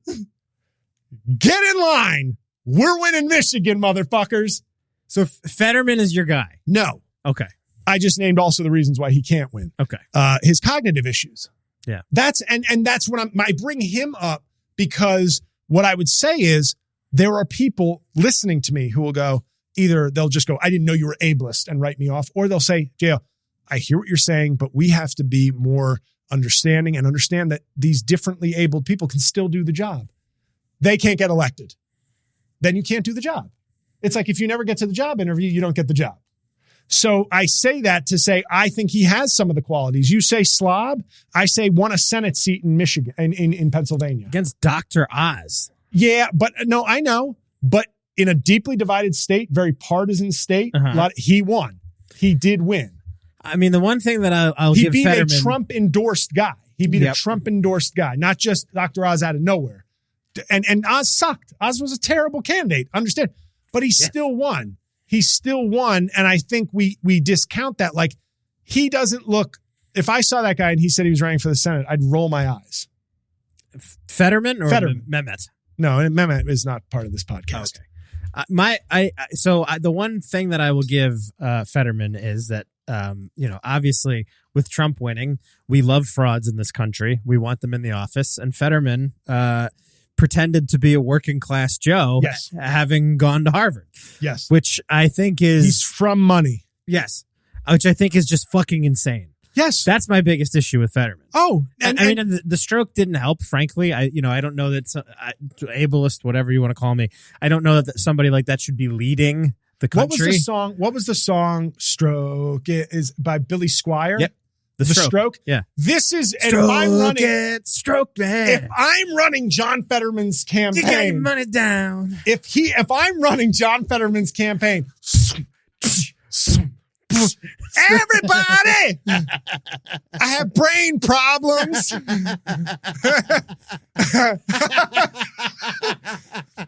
get in line. We're winning Michigan, motherfuckers. So Fetterman is your guy? No. Okay. I just named also the reasons why he can't win. Okay. His cognitive issues. Yeah. That's what I bring him up because what I would say is there are people listening to me who will go, either they'll just go, I didn't know you were ableist and write me off, or they'll say, JL, I hear what you're saying, but we have to be more understanding and understand that these differently abled people can still do the job. They can't get elected. Then you can't do the job. It's like if you never get to the job interview, you don't get the job. So I say that to say, I think he has some of the qualities. You say slob. I say won a Senate seat in Michigan, in Pennsylvania. Against Dr. Oz. Yeah, but no, I know. But in a deeply divided state, very partisan state, he won. He did win. I mean, the one thing that I'll give Fetterman... He beat a Trump-endorsed guy. He beat a Trump-endorsed guy, not just Dr. Oz out of nowhere. And Oz sucked. Oz was a terrible candidate, understand? But he still won. He still won, and I think we discount that. Like, he doesn't look... If I saw that guy and he said he was running for the Senate, I'd roll my eyes. Fetterman or Mehmet? No, Mehmet is not part of this podcast. Okay. The one thing that I will give Fetterman is that, obviously with Trump winning, we love frauds in this country. We want them in the office. And Fetterman pretended to be a working class Joe, having gone to Harvard. Yes. Which I think is... He's from money. Yes. Which I think is just fucking insane. Yes. That's my biggest issue with Fetterman. Oh. And the stroke didn't help, frankly. I don't know that ableist, whatever you want to call me. I don't know that somebody like that should be leading the country. What was the song Stroke? It is by Billy Squier. Yep. The stroke. Yeah. This is, and if I'm running, stroke man. If I'm running John Fetterman's campaign, you got your money down. If I'm running John Fetterman's campaign, everybody, I have brain problems.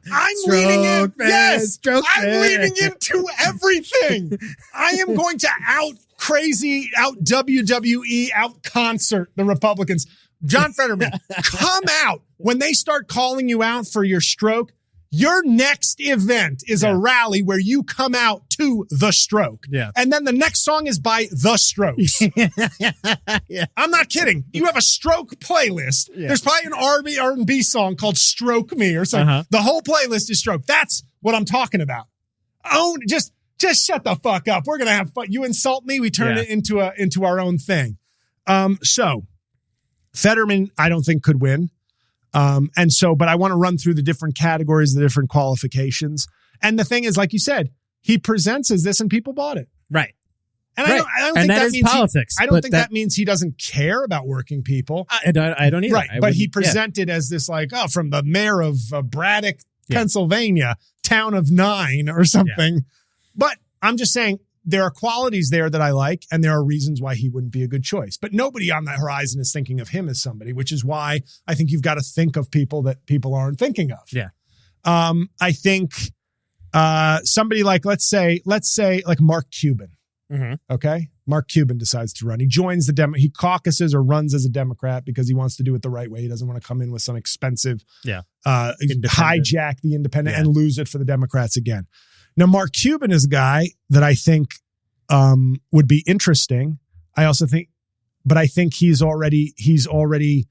I'm leaning in. Yes, I'm leaning into everything. I am going to out WWE, out concert the Republicans. John Fetterman, come out when they start calling you out for your stroke. Your next event is a rally where you come out to the stroke. Yeah. And then the next song is by The Strokes. I'm not kidding. You have a stroke playlist. Yeah. There's probably an R&B song called Stroke Me or something. The whole playlist is stroke. That's what I'm talking about. Just shut the fuck up. We're going to have fun. You insult me, we turn it into our own thing. So Fetterman, I don't think could win. But I want to run through the different categories, the different qualifications. And the thing is, like you said, he presents as this and people bought it. Right. And I don't think that means politics. I don't think that means he doesn't care about working people. I don't either. Right. But he presented as this from the mayor of Braddock, Pennsylvania, town of 9 or something. Yeah. But I'm just saying there are qualities there that I like, and there are reasons why he wouldn't be a good choice. But nobody on the horizon is thinking of him as somebody, which is why I think you've got to think of people that people aren't thinking of. Yeah. I think somebody like, let's say like Mark Cuban. Mm-hmm. Okay. Mark Cuban decides to run. He joins he caucuses or runs as a Democrat because he wants to do it the right way. He doesn't want to come in with some expensive, hijack the independent and lose it for the Democrats again. Now, Mark Cuban is a guy that I think would be interesting. I think he's already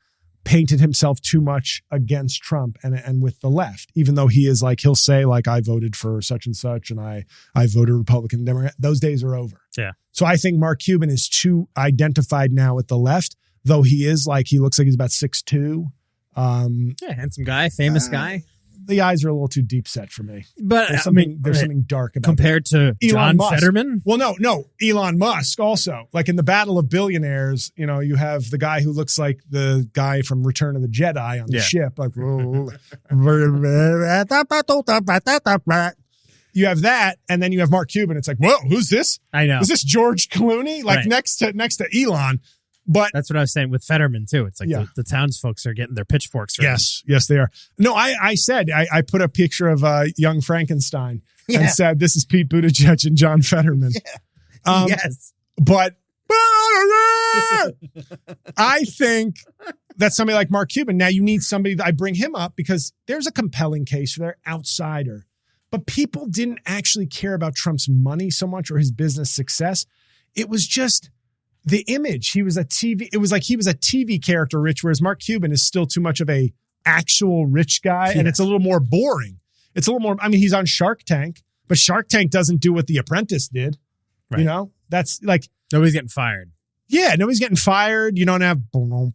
painted himself too much against Trump and with the left, even though he is he'll say I voted for such and such and I voted Republican and Democrat. Those days are over. Yeah. So I think Mark Cuban is too identified now with the left, though he looks like he's about 6'2". Handsome guy, famous guy. The eyes are a little too deep set for me. But there's something dark about compared to John Fetterman. Well, no, Elon Musk also. Like in the Battle of Billionaires, you have the guy who looks like the guy from Return of the Jedi on the ship. You have that, and then you have Mark Cuban. It's like, whoa, who's this? I know. Is this George Clooney? Next to Elon. But that's what I was saying with Fetterman too. It's like the townsfolks are getting their pitchforks ready. Yes, they are. No, I said I put a picture of young Frankenstein and said this is Pete Buttigieg and John Fetterman. Yeah. Yes, but I think that somebody like Mark Cuban. Now you need somebody that I bring him up because there's a compelling case for their outsider. But people didn't actually care about Trump's money so much or his business success. It was just the image. He was a TV character, Rich, whereas Mark Cuban is still too much of a actual rich guy. And it's a little more boring. It's a little more, he's on Shark Tank, but Shark Tank doesn't do what The Apprentice did. Right. That's like. Nobody's getting fired. Yeah, nobody's getting fired. You don't have. I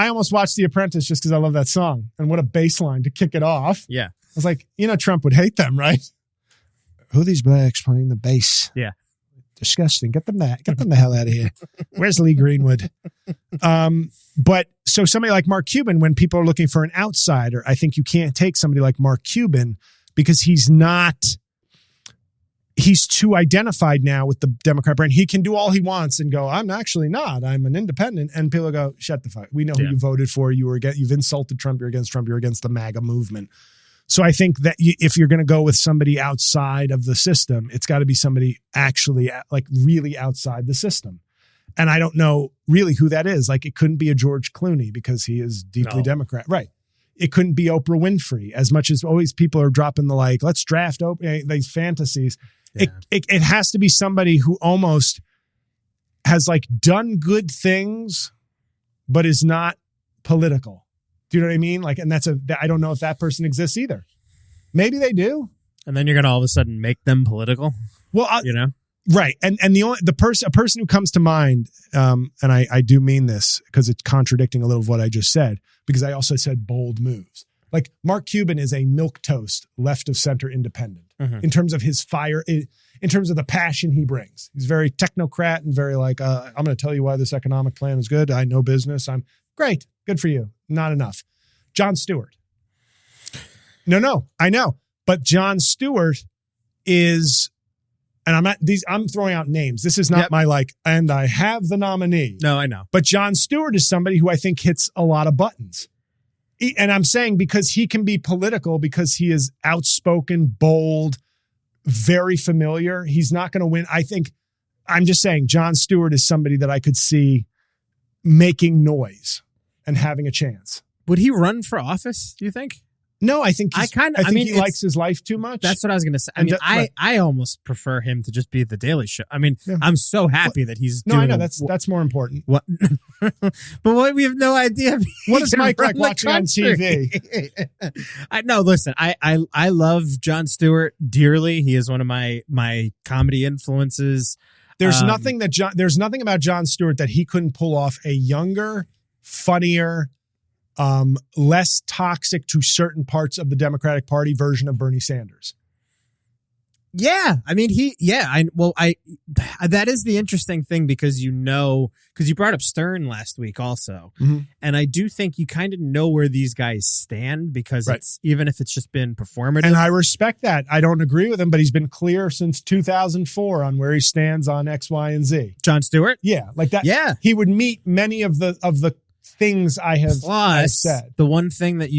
almost watched The Apprentice just because I love that song. And what a bass line to kick it off. Yeah. I was like, Trump would hate them, right? Who are these blacks playing the bass? Yeah. Disgusting. Get them the hell out of here. Where's Lee Greenwood? But so somebody like Mark Cuban, when people are looking for an outsider, I think you can't take somebody like Mark Cuban because he's too identified now with the Democrat brand. He can do all he wants and go, I'm actually not. I'm an independent. And people go, shut the fuck. We know who you voted for. You've insulted Trump. You're against Trump. You're against the MAGA movement. So I think that if you're going to go with somebody outside of the system, it's got to be somebody actually really outside the system. And I don't know really who that is. It couldn't be a George Clooney because he is deeply Democrat. Right. It couldn't be Oprah Winfrey, as much as always people are dropping let's draft these fantasies. Yeah. It has to be somebody who almost has done good things, but is not political. Do you know what I mean? And I don't know if that person exists either. Maybe they do. And then you're going to all of a sudden make them political. Well, right. And a person who comes to mind, and I do mean this because it's contradicting a little of what I just said, because I also said bold moves. Mark Cuban is a milquetoast left of center independent in terms of his fire, in terms of the passion he brings. He's very technocrat and very I'm going to tell you why this economic plan is good. I know business. I'm great. Good for you. Not enough. Jon Stewart. No, I know. But Jon Stewart is, and I'm throwing out names. This is not and I have the nominee. No, I know. But Jon Stewart is somebody who I think hits a lot of buttons. And I'm saying because he can be political, because he is outspoken, bold, very familiar. He's not going to win. I'm just saying Jon Stewart is somebody that I could see making noise and having a chance. Would he run for office, do you think? No, I think I think he likes his life too much. That's what I was going to say. I almost prefer him to just be the Daily Show. I mean, yeah. I'm so happy that he's doing. I know that's more important. What? But we have no idea. What is Mike like watching on TV? Listen, I love Jon Stewart dearly. He is one of my comedy influences. There's nothing about Jon Stewart that he couldn't pull off a younger, funnier, less toxic to certain parts of the Democratic Party version of Bernie Sanders. Yeah. I mean, that is the interesting thing because you brought up Stern last week also. Mm-hmm. And I do think you kind of know where these guys stand because even if it's just been performative. And I respect that. I don't agree with him, but he's been clear since 2004 on where he stands on X, Y, and Z. Jon Stewart? Yeah. Like that. Yeah. He would meet many of the things I have said. The one thing that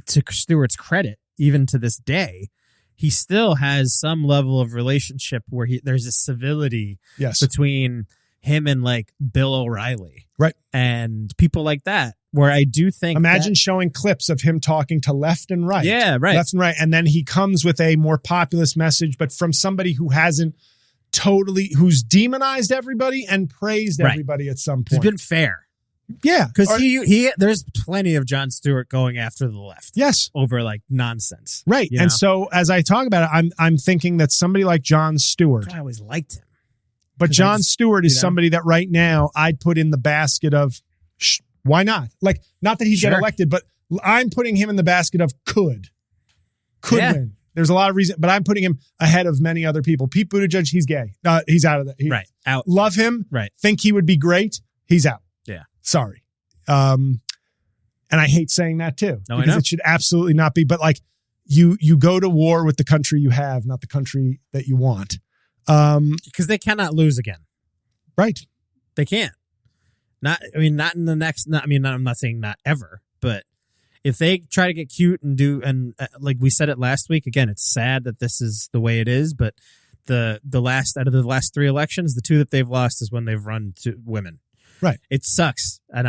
to Stewart's credit, even to this day, he still has some level of relationship where there's a civility between him and like Bill O'Reilly. Right. And people like that, where I do think imagine showing clips of him talking to left and right. Yeah, right. Left and right. And then he comes with a more populist message, but from somebody who who's demonized everybody and praised everybody at some point. He's been fair. Yeah, because there's plenty of Jon Stewart going after the left. Yes, over like nonsense. Right, and so as I talk about it, I'm thinking that somebody like Jon Stewart. I always liked him, but Jon Stewart is somebody that right now I'd put in the basket of why not? Like, not that he'd get elected, but I'm putting him in the basket of could win. There's a lot of reason, but I'm putting him ahead of many other people. Pete Buttigieg, he's gay. He's out of that. Out. Love him. Right. Think he would be great. He's out. Yeah. Sorry. And I hate saying that too. No, because it should absolutely not be. But like you go to war with the country you have, not the country that you want. Because they cannot lose again. Right. They can't. Not in the next, I'm not saying not ever, but if they try to get cute and like we said it last week, again, it's sad that this is the way it is, but the last out of the last 3 elections, the 2 that they've lost is when they've run to women. Right. It sucks. And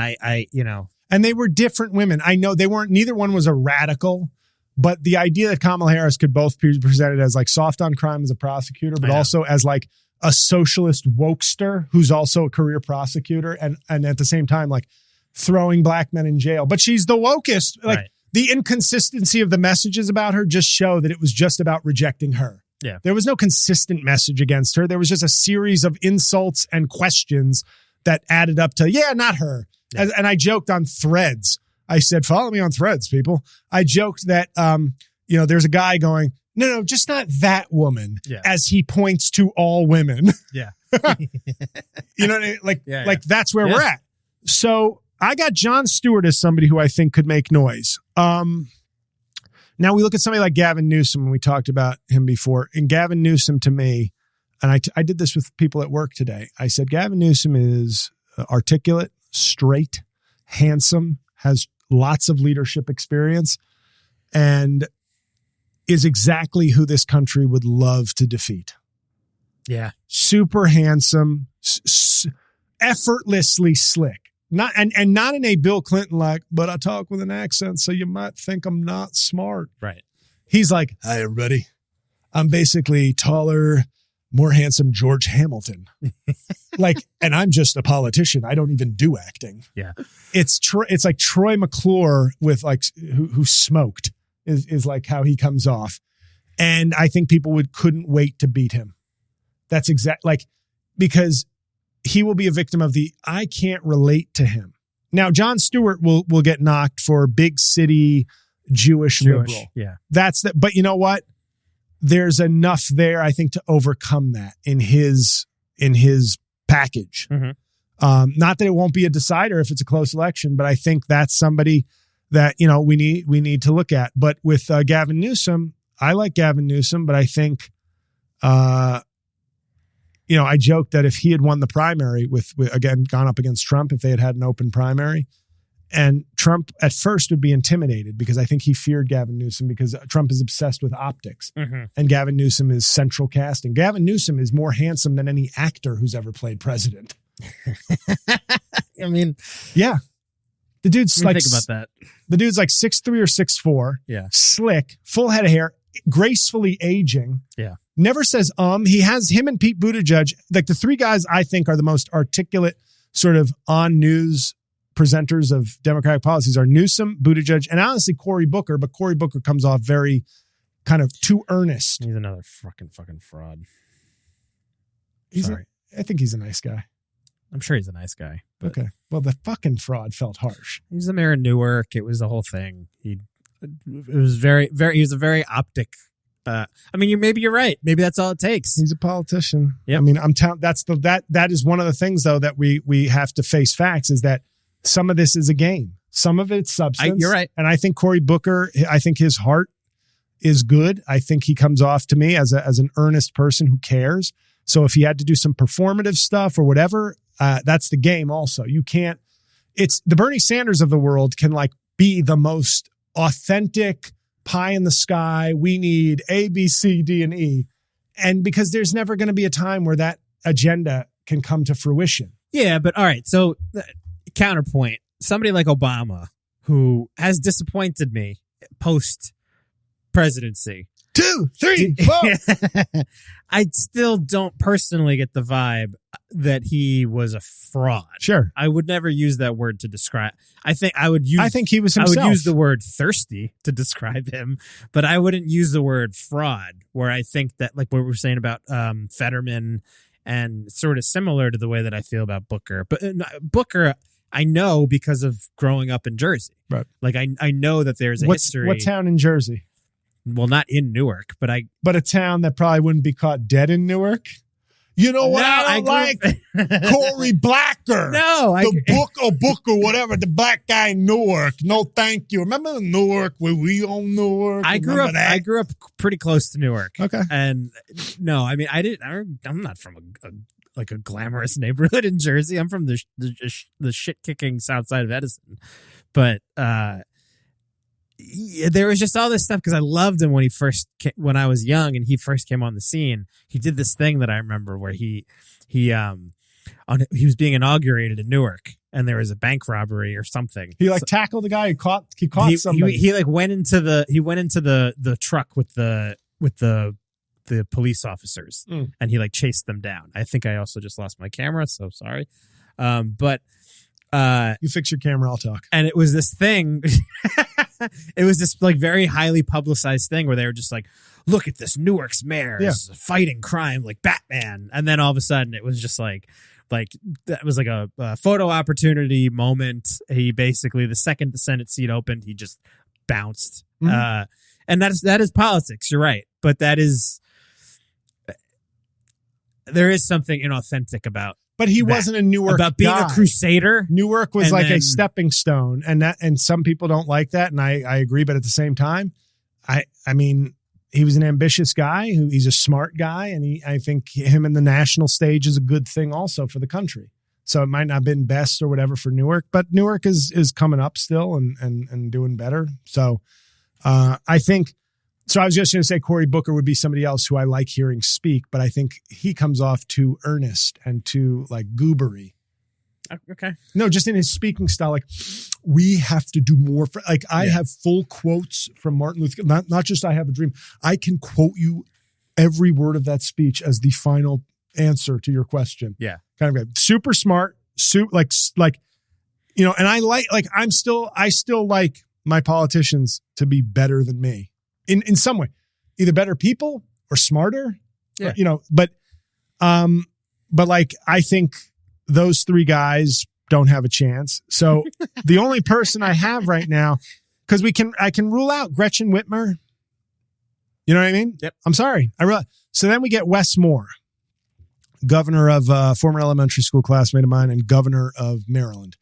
and they were different women. I know neither one was a radical, but the idea that Kamala Harris could both be presented as like soft on crime as a prosecutor, but also as like a socialist wokester who's also a career prosecutor and at the same time, like throwing black men in jail. But she's the wokest. Like the inconsistency of the messages about her just show that it was just about rejecting her. Yeah. There was no consistent message against her. There was just a series of insults and questions that added up to, not her. Yeah. And I joked on Threads. I said, follow me on Threads, people. I joked that, there's a guy going, no, just not that woman, as he points to all women. Yeah. You know what I mean? Like that's where we're at. So I got Jon Stewart as somebody who I think could make noise. Now we look at somebody like Gavin Newsom, and we talked about him before. And Gavin Newsom, to me, and I did this with people at work today. I said, Gavin Newsom is articulate, straight, handsome, has lots of leadership experience, and is exactly who this country would love to defeat. Yeah. Super handsome, effortlessly slick. Not in a Bill Clinton like, but I talk with an accent, so you might think I'm not smart. Right. He's like, hi, everybody. I'm basically taller, more handsome George Hamilton. And I'm just a politician. I don't even do acting. Yeah. It's like Troy McClure with like who smoked is like how he comes off. And I think people couldn't wait to beat him. That's because he will be a victim of I can't relate to him. Now, Jon Stewart will get knocked for big city Jewish liberal. Yeah. But you know what? There's enough there, I think, to overcome that in his package. Mm-hmm. Not that it won't be a decider if it's a close election, but I think that's somebody that, we need to look at. But with Gavin Newsom, I like Gavin Newsom, but I think, I joked that if he had won the primary with again, gone up against Trump, if they had an open primary, and Trump at first would be intimidated because I think he feared Gavin Newsom because Trump is obsessed with optics. Mm-hmm. And Gavin Newsom is central casting. Gavin Newsom is more handsome than any actor who's ever played president. I mean, yeah. The dude's like, think about that. The dude's like 6'3" or 6'4". Yeah. Slick, full head of hair, gracefully aging. Yeah. Never says He has him and Pete Buttigieg, like the three guys I think are the most articulate sort of on news presenters of Democratic policies are Newsom, Buttigieg, and honestly Cory Booker. But Cory Booker comes off very kind of too earnest. He's another fucking fraud. I think he's a nice guy. I'm sure he's a nice guy. Okay. Well, the fucking fraud felt harsh. He's the mayor of Newark. It was the whole thing. It was very, he was a very optic. Maybe you're right. Maybe that's all it takes. He's a politician. Yeah. I mean, that is one of the things though that we have to face facts is that some of this is a game. Some of it's substance. You're right. And I think Cory Booker, I think his heart is good. I think he comes off to me as an earnest person who cares. So if he had to do some performative stuff or whatever, that's the game also. You can't, it's the Bernie Sanders of the world can like be the most authentic pie in the sky. We need A, B, C, D, and E. And because there's never going to be a time where that agenda can come to fruition. Yeah, but all right. So counterpoint, somebody like Obama, who has disappointed me post presidency. 2, 3, 4. I still don't personally get the vibe that he was a fraud. Sure. I would never use that word to describe. I think he was himself. I would use the word thirsty to describe him, but I wouldn't use the word fraud, where I think that, like what we were saying about Fetterman, and sort of similar to the way that I feel about Booker. But Booker, I know because of growing up in Jersey. Right. Like I know that there's a history. What town in Jersey? Well, not in Newark, but a town that probably wouldn't be caught dead in Newark. You know what? I don't like Cory Blacker. No, Booker, whatever. The black guy in Newark. No, thank you. Remember Newark where we own Newark? I grew up pretty close to Newark. Okay, and no, I mean I'm not from a glamorous neighborhood in Jersey. I'm from the shit kicking south side of Edison, but. There was just all this stuff because I loved him when I was young and he first came on the scene. He did this thing that I remember where he was being inaugurated in Newark and there was a bank robbery or something. He tackled the guy. He caught somebody. He went into the truck with the police officers and he chased them down. I think I also just lost my camera, so sorry. But you fix your camera, I'll talk. And it was this thing. It was this very highly publicized thing where they were just like, look at this Newark's mayor is fighting crime like Batman. And then all of a sudden it was just like that was like a photo opportunity moment. He basically, the second the Senate seat opened, he just bounced. Mm-hmm. And that is politics. You're right. But there is something inauthentic about. But he wasn't a Newark about being guy. A crusader. Newark was a stepping stone, and some people don't like that, and I agree. But at the same time, I mean, he was an ambitious guy. He's a smart guy, and I think him in the national stage is a good thing also for the country. So it might not have been best or whatever for Newark, but Newark is coming up still and doing better. So I think. So I was just going to say Cory Booker would be somebody else who I like hearing speak, but I think he comes off too earnest and too goobery. Okay. No, just in his speaking style, we have to do more. I have full quotes from Martin Luther King. Not just I have a dream. I can quote you every word of that speech as the final answer to your question. Yeah. Kind of super smart, and I still like my politicians to be better than me. In some way, either better people or smarter, but I think those three guys don't have a chance. So the only person I have right now, because I can rule out Gretchen Whitmer. You know what I mean? Yep. I'm sorry. So then we get Wes Moore, governor of former elementary school classmate of mine and governor of Maryland.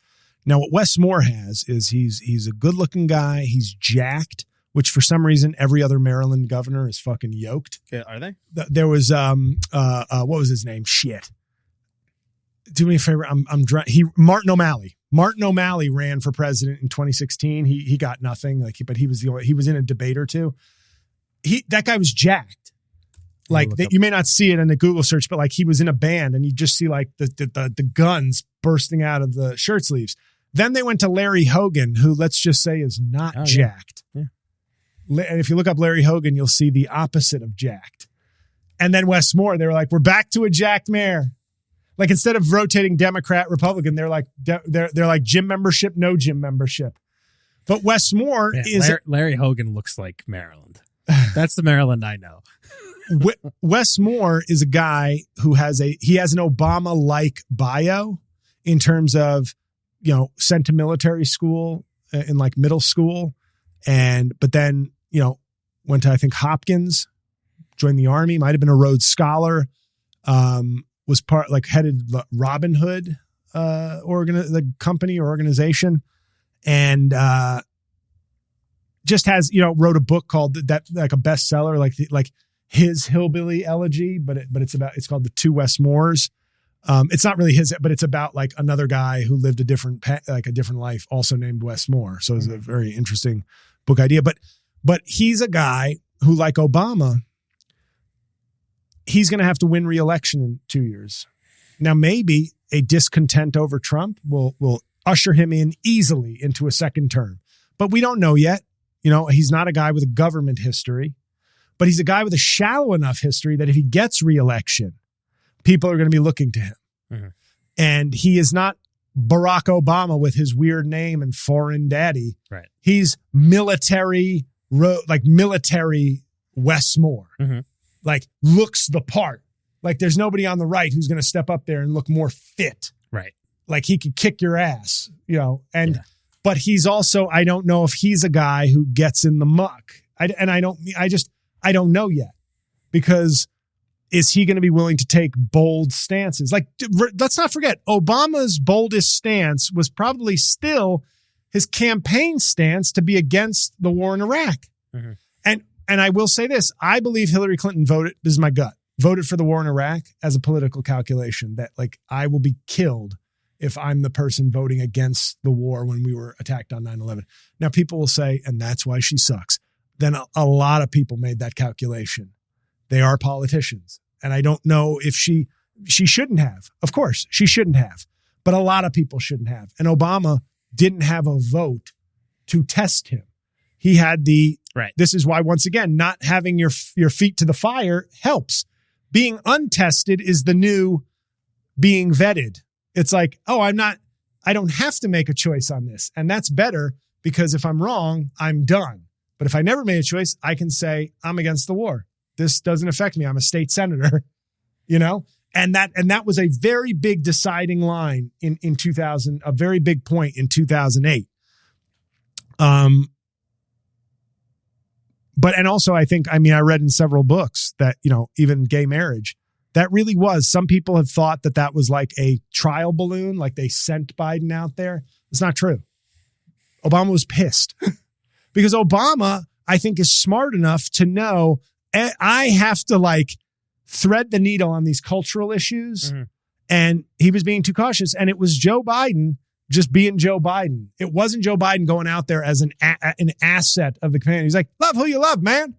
Now what Wes Moore has is he's a good looking guy. He's jacked. Which for some reason every other Maryland governor is fucking yoked. Okay, are they? There was what was his name? Shit. Do me a favor. Martin O'Malley. Martin O'Malley ran for president in 2016. He got nothing. But he was he was in a debate or two. That guy was jacked. You may not see it in the Google search, but he was in a band and you just see the guns bursting out of the shirt sleeves. Then they went to Larry Hogan, who let's just say is not jacked. Yeah. And if you look up Larry Hogan, you'll see the opposite of jacked. And then Wes Moore, they were like, we're back to a jacked mayor. Like instead of rotating Democrat, Republican, they're like gym membership, no gym membership. But Wes Moore is Larry Hogan looks like Maryland. That's the Maryland I know. Wes Moore is a guy who has an Obama-like bio in terms of, sent to military school in like middle school. But then, went to, I think, Hopkins, joined the Army, might've been a Rhodes Scholar, was headed Robin Hood, the company or organization. And, just has, wrote a book called that, like a bestseller, like his hillbilly elegy, but it's called The Two Wes Moores. It's not really his, but it's about like another guy who lived a different life, also named Wes Moore. So it's a very interesting book idea, but he's a guy who, like Obama, he's going to have to win re-election in 2 years. Now, maybe a discontent over Trump will usher him in easily into a second term, but we don't know yet. He's not a guy with a government history, but he's a guy with a shallow enough history that if he gets re-election, people are going to be looking to him. Mm-hmm. And he is not Barack Obama with his weird name and foreign daddy. Right. He's military Wes Moore. Mm-hmm. Like looks the part. Like there's nobody on the right who's going to step up there and look more fit. Right. Like he could kick your ass, but he's also, I don't know if he's a guy who gets in the muck. I don't know yet, because is he going to be willing to take bold stances? Like, let's not forget, Obama's boldest stance was probably still his campaign stance to be against the war in Iraq. Mm-hmm. And I will say this, I believe Hillary Clinton voted for the war in Iraq as a political calculation that like I will be killed if I'm the person voting against the war when we were attacked on 9/11. Now people will say, and that's why she sucks. Then a lot of people made that calculation. They are politicians. And I don't know if she shouldn't have. Of course, she shouldn't have. But a lot of people shouldn't have. And Obama didn't have a vote to test him. He had right. This is why, once again, not having your feet to the fire helps. Being untested is the new being vetted. It's like, I don't have to make a choice on this. And that's better, because if I'm wrong, I'm done. But if I never made a choice, I can say I'm against the war. This doesn't affect me. I'm a state senator, and that was a very big deciding line in 2000, a very big point in 2008. And also I think, I read in several books that, even gay marriage, that really was, some people have thought that was like a trial balloon, like they sent Biden out there. It's not true. Obama was pissed because Obama, I think, is smart enough to know I have to like thread the needle on these cultural issues. Mm-hmm. And he was being too cautious. And it was Joe Biden just being Joe Biden. It wasn't Joe Biden going out there as an asset of the campaign. He's like, love who you love, man.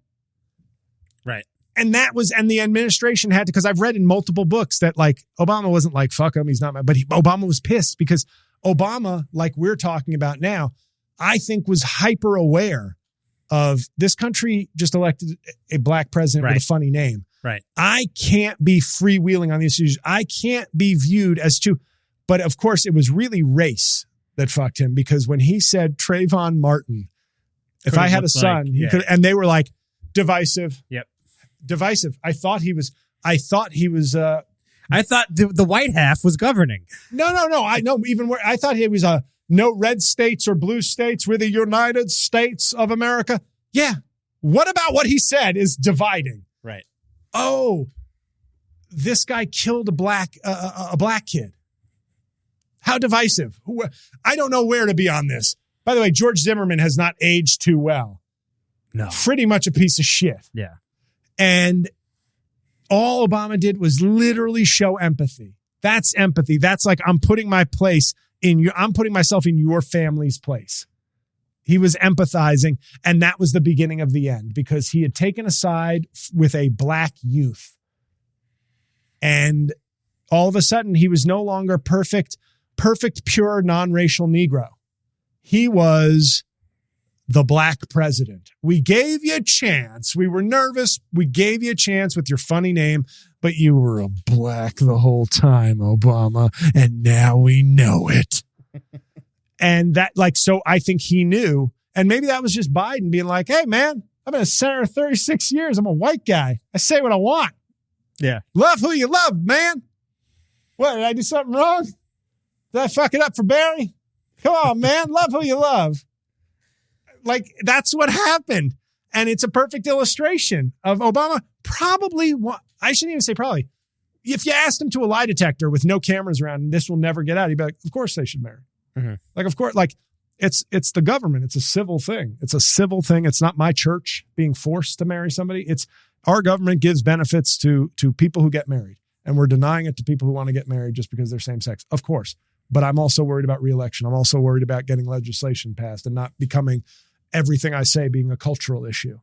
Right. And the administration had to, because I've read in multiple books that like Obama wasn't like, fuck him, he's not mad. But Obama was pissed because Obama, like we're talking about now, I think was hyper aware of this country just elected a black president with a funny name. Right. I can't be freewheeling on these issues. I can't be viewed as too, but of course it was really race that fucked him, because when he said Trayvon Martin, if I had a son, he could, and they were like divisive. Yep. Divisive. I thought he was I thought the white half was governing. No. I know even where I thought he was no red states or blue states. We're the United States of America. Yeah. What about what he said is dividing? Right. Oh, this guy killed a black kid. How divisive. I don't know where to be on this. By the way, George Zimmerman has not aged too well. No. Pretty much a piece of shit. Yeah. And all Obama did was literally show empathy. That's empathy. That's like, I'm putting myself in your family's place. He was empathizing, and that was the beginning of the end, because he had taken a side with a black youth. And all of a sudden, he was no longer perfect perfect, pure, non-racial Negro. He was the black president. We gave you a chance. We were nervous. We gave you a chance with your funny name, but you were a black the whole time, Obama, and now we know it. And that, like, so I think he knew, and maybe that was just Biden being like, hey, man, I've been a senator 36 years. I'm a white guy. I say what I want. Yeah. Love who you love, man. What, did I do something wrong? Did I fuck it up for Barry? Come on, man. Love who you love. Like, that's what happened. And it's a perfect illustration of Obama probably, I shouldn't even say probably. If you asked him to a lie detector with no cameras around and this will never get out, he'd be like, of course they should marry. Mm-hmm. Like, of course, like, it's the government. It's a civil thing. It's a civil thing. It's not my church being forced to marry somebody. It's our government gives benefits to people who get married. And we're denying it to people who want to get married just because they're same sex. Of course. But I'm also worried about re-election. I'm also worried about getting legislation passed and not becoming everything I say being a cultural issue.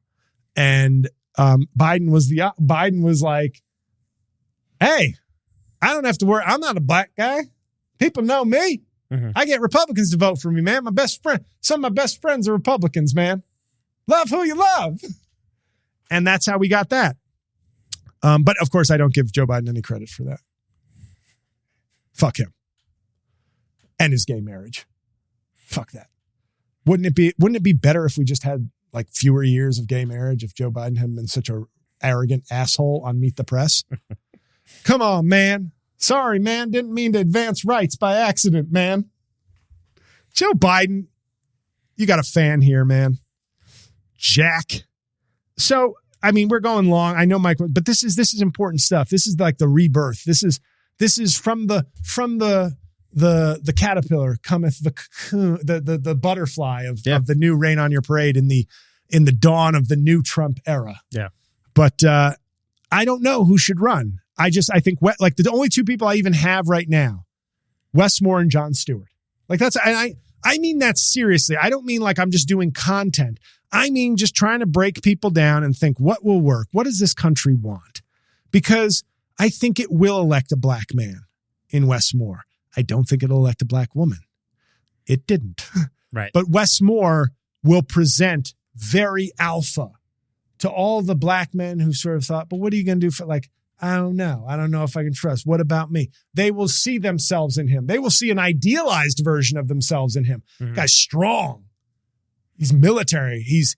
And Biden was like, hey, I don't have to worry. I'm not a black guy. People know me. Mm-hmm. I get Republicans to vote for me, man. My best friend, some of my best friends are Republicans, man. Love who you love. And that's how we got that. But of course, I don't give Joe Biden any credit for that. Fuck him. And his gay marriage. Fuck that. Wouldn't it be better if we just had like fewer years of gay marriage if Joe Biden hadn't been such a arrogant asshole on Meet the Press? Come on, man. Sorry, man. Didn't mean to advance rights by accident, man. Joe Biden, you got a fan here, man. Jack. So, I mean, we're going long. I know, Mike, but this is important stuff. This is like the rebirth. This is from the caterpillar cometh the butterfly of the new Rain on Your Parade in the dawn of the new Trump era. Yeah. But I don't know who should run. I think like the only two people I even have right now, Wes Moore and Jon Stewart. Like I mean that seriously. I don't mean like I'm just doing content. I mean just trying to break people down and think what will work. What does this country want? Because I think it will elect a black man in Wes Moore. I don't think it'll elect a black woman. It didn't. Right. But Wes Moore will present very alpha to all the black men who sort of thought, but what are you going to do for like, I don't know. I don't know if I can trust. What about me? They will see themselves in him. They will see an idealized version of themselves in him. Mm-hmm. Guy's strong. He's military. He's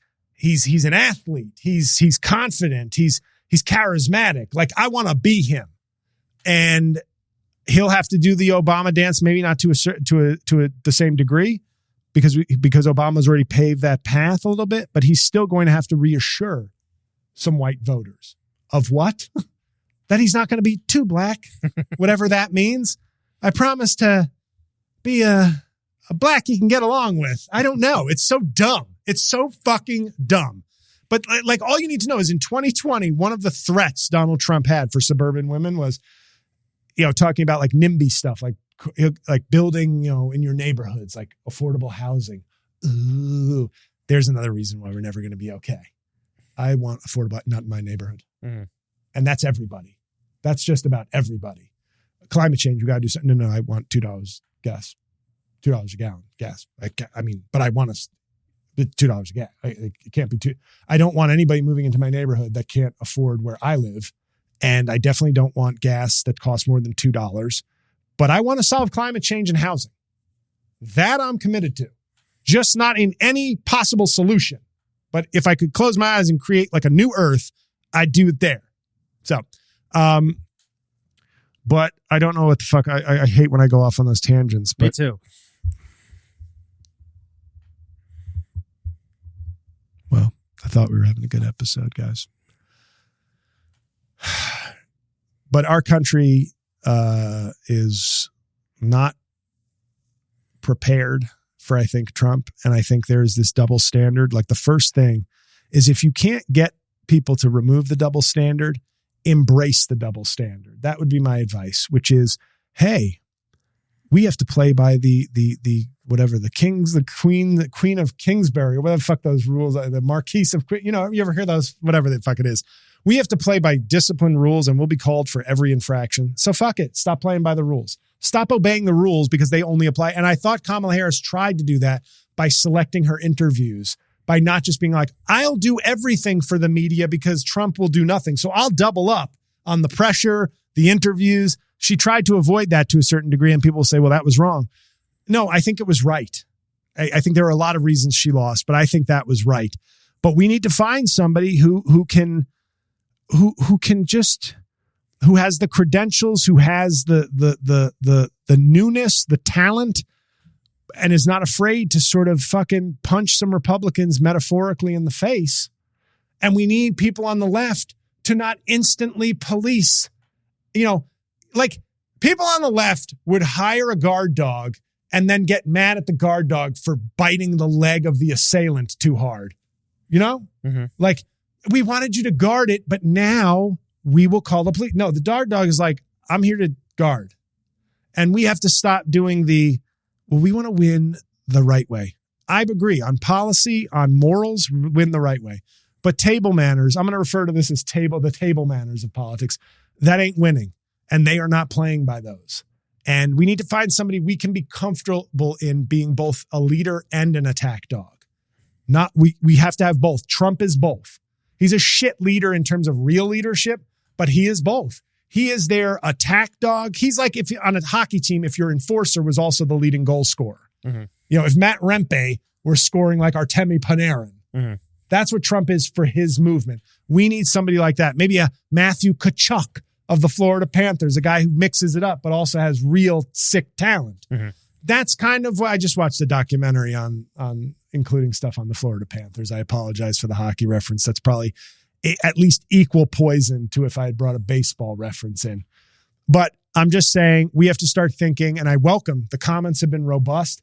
an athlete. He's confident. He's charismatic. Like I want to be him. And he'll have to do the Obama dance, maybe not to the same degree, because Obama's already paved that path a little bit, but he's still going to have to reassure some white voters of what? That he's not going to be too black, whatever that means. I promise to be a black you can get along with. I don't know. It's so dumb. It's so fucking dumb. But like all you need to know is in 2020, one of the threats Donald Trump had for suburban women was, talking about like NIMBY stuff, like building, in your neighborhoods, like affordable housing. Ooh, there's another reason why we're never going to be okay. I want affordable, not in my neighborhood. Mm. And that's everybody. That's just about everybody. Climate change, we got to do something. No, I want $2 gas, $2 a gallon gas. But I want $2 a gallon. It can't be two. I don't want anybody moving into my neighborhood that can't afford where I live. And I definitely don't want gas that costs more than $2. But I want to solve climate change and housing. That I'm committed to. Just not in any possible solution. But if I could close my eyes and create like a new earth, I'd do it there. So, but I don't know what the fuck. I hate when I go off on those tangents. But me too. Well, I thought we were having a good episode, guys. But our country is not prepared for, I think, Trump. And I think there's this double standard. Like the first thing is if you can't get people to remove the double standard, embrace the double standard. That would be my advice, which is, hey, we have to play by the whatever, the queen of Kingsbury, or whatever the fuck those rules are, the Marquise of, you ever hear those, whatever the fuck it is. We have to play by disciplined rules and we'll be called for every infraction. So fuck it. Stop playing by the rules. Stop obeying the rules because they only apply. And I thought Kamala Harris tried to do that by selecting her interviews, by not just being like, I'll do everything for the media because Trump will do nothing. So I'll double up on the pressure, the interviews. She tried to avoid that to a certain degree, and people will say, well, that was wrong. No, I think it was right. I think there are a lot of reasons she lost, but I think that was right. But we need to find somebody who has the credentials, who has the newness, the talent, and is not afraid to sort of fucking punch some Republicans metaphorically in the face. And we need people on the left to not instantly police. Like people on the left would hire a guard dog and then get mad at the guard dog for biting the leg of the assailant too hard. Like, we wanted you to guard it, but now we will call the police. No, the guard dog is like, I'm here to guard. And we have to stop doing we want to win the right way. I agree on policy, on morals, win the right way. But table manners, I'm going to refer to this as the table manners of politics. That ain't winning. And they are not playing by those. And we need to find somebody we can be comfortable in being both a leader and an attack dog. We have to have both. Trump is both. He's a shit leader in terms of real leadership, but he is both. He is their attack dog. He's like if on a hockey team, if your enforcer was also the leading goal scorer. Mm-hmm. If Matt Rempe were scoring like Artemi Panarin, mm-hmm. That's what Trump is for his movement. We need somebody like that. Maybe a Matthew Tkachuk of the Florida Panthers, a guy who mixes it up, but also has real sick talent. Mm-hmm. That's kind of what I just watched a documentary on including stuff on the Florida Panthers. I apologize for the hockey reference. That's probably at least equal poison to if I had brought a baseball reference in. But I'm just saying we have to start thinking, and I welcome the comments have been robust.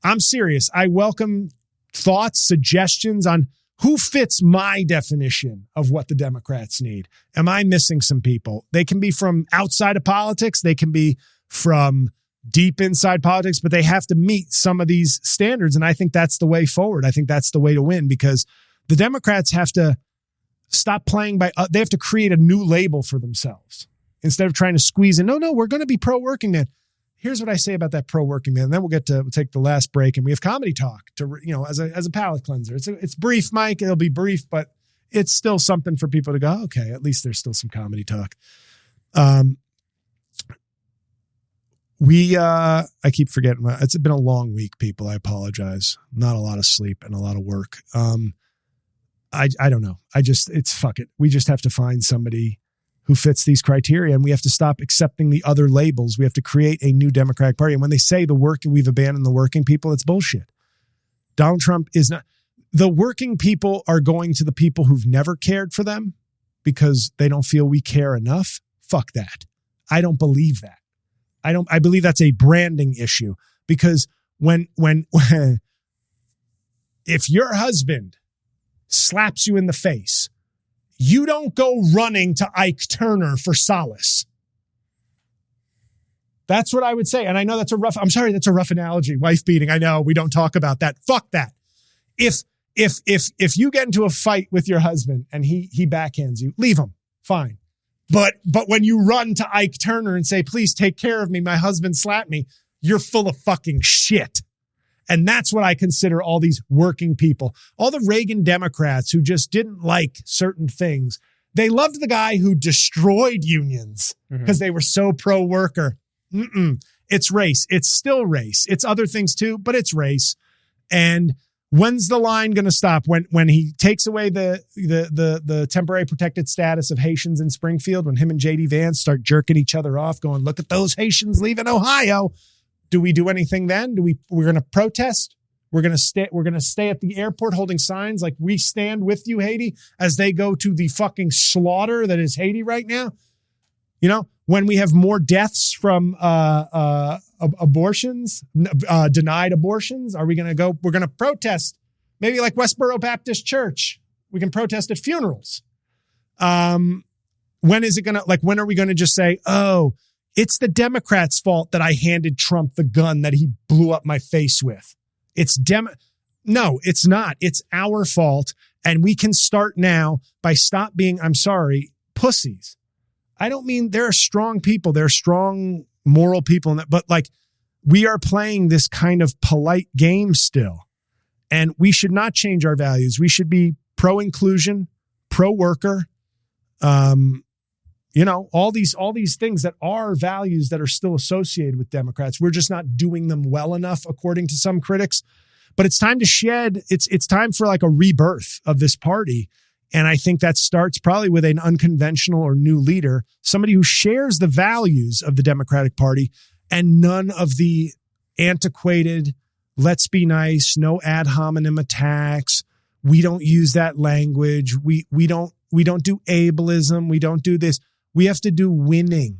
I'm serious. I welcome thoughts, suggestions on who fits my definition of what the Democrats need. Am I missing some people? They can be from outside of politics. They can be from deep inside politics, but they have to meet some of these standards. And I think that's the way forward. I think that's the way to win, because the Democrats have to stop playing they have to create a new label for themselves instead of trying to squeeze in. No, we're going to be pro-working man. Here's what I say about that pro-working man. And then we'll take the last break, and we have comedy talk to, as a palate cleanser. It's brief, Mike. It'll be brief, but it's still something for people to go, okay, at least there's still some comedy talk. I keep forgetting. It's been a long week, people. I apologize. Not a lot of sleep and a lot of work. I don't know. Fuck it. We just have to find somebody who fits these criteria, and we have to stop accepting the other labels. We have to create a new Democratic Party. And when they say we've abandoned the working people, it's bullshit. Donald Trump is not. The working people are going to the people who've never cared for them because they don't feel we care enough. Fuck that. I don't believe that. I believe that's a branding issue, because when if your husband slaps you in the face, you don't go running to Ike Turner for solace. That's what I would say. And I know that's a rough analogy. Wife beating. I know we don't talk about that. Fuck that. If you get into a fight with your husband and he backhands you, leave him. Fine. But when you run to Ike Turner and say, please take care of me, my husband slapped me, you're full of fucking shit. And that's what I consider all these working people. All the Reagan Democrats who just didn't like certain things. They loved the guy who destroyed unions because they were so pro-worker. It's race. It's still race. It's other things too, but it's race. And when's the line going to stop? When he takes away the temporary protected status of Haitians in Springfield, when him and J.D. Vance start jerking each other off, going, look at those Haitians leaving Ohio. Do we do anything then? We're going to protest? We're going to stay at the airport holding signs like we stand with you, Haiti, as they go to the fucking slaughter that is Haiti right now. When we have more deaths from abortions, denied abortions, are we going to go? We're going to protest, maybe like Westboro Baptist Church. We can protest at funerals. When is it going to, when are we going to just say, oh, it's the Democrats' fault that I handed Trump the gun that he blew up my face with? No, it's not. It's our fault. And we can start now by stop being, I'm sorry, pussies. I don't mean there are strong people. There are strong moral people in that, but like we are playing this kind of polite game still, and we should not change our values. We should be pro-inclusion, pro-worker, all these things that are values that are still associated with Democrats. We're just not doing them well enough, according to some critics. But it's time to shed. It's time for like a rebirth of this party. And I think that starts probably with an unconventional or new leader, somebody who shares the values of the Democratic Party and none of the antiquated, let's be nice, no ad hominem attacks. We don't use that language. We don't do ableism. We don't do this. We have to do winning.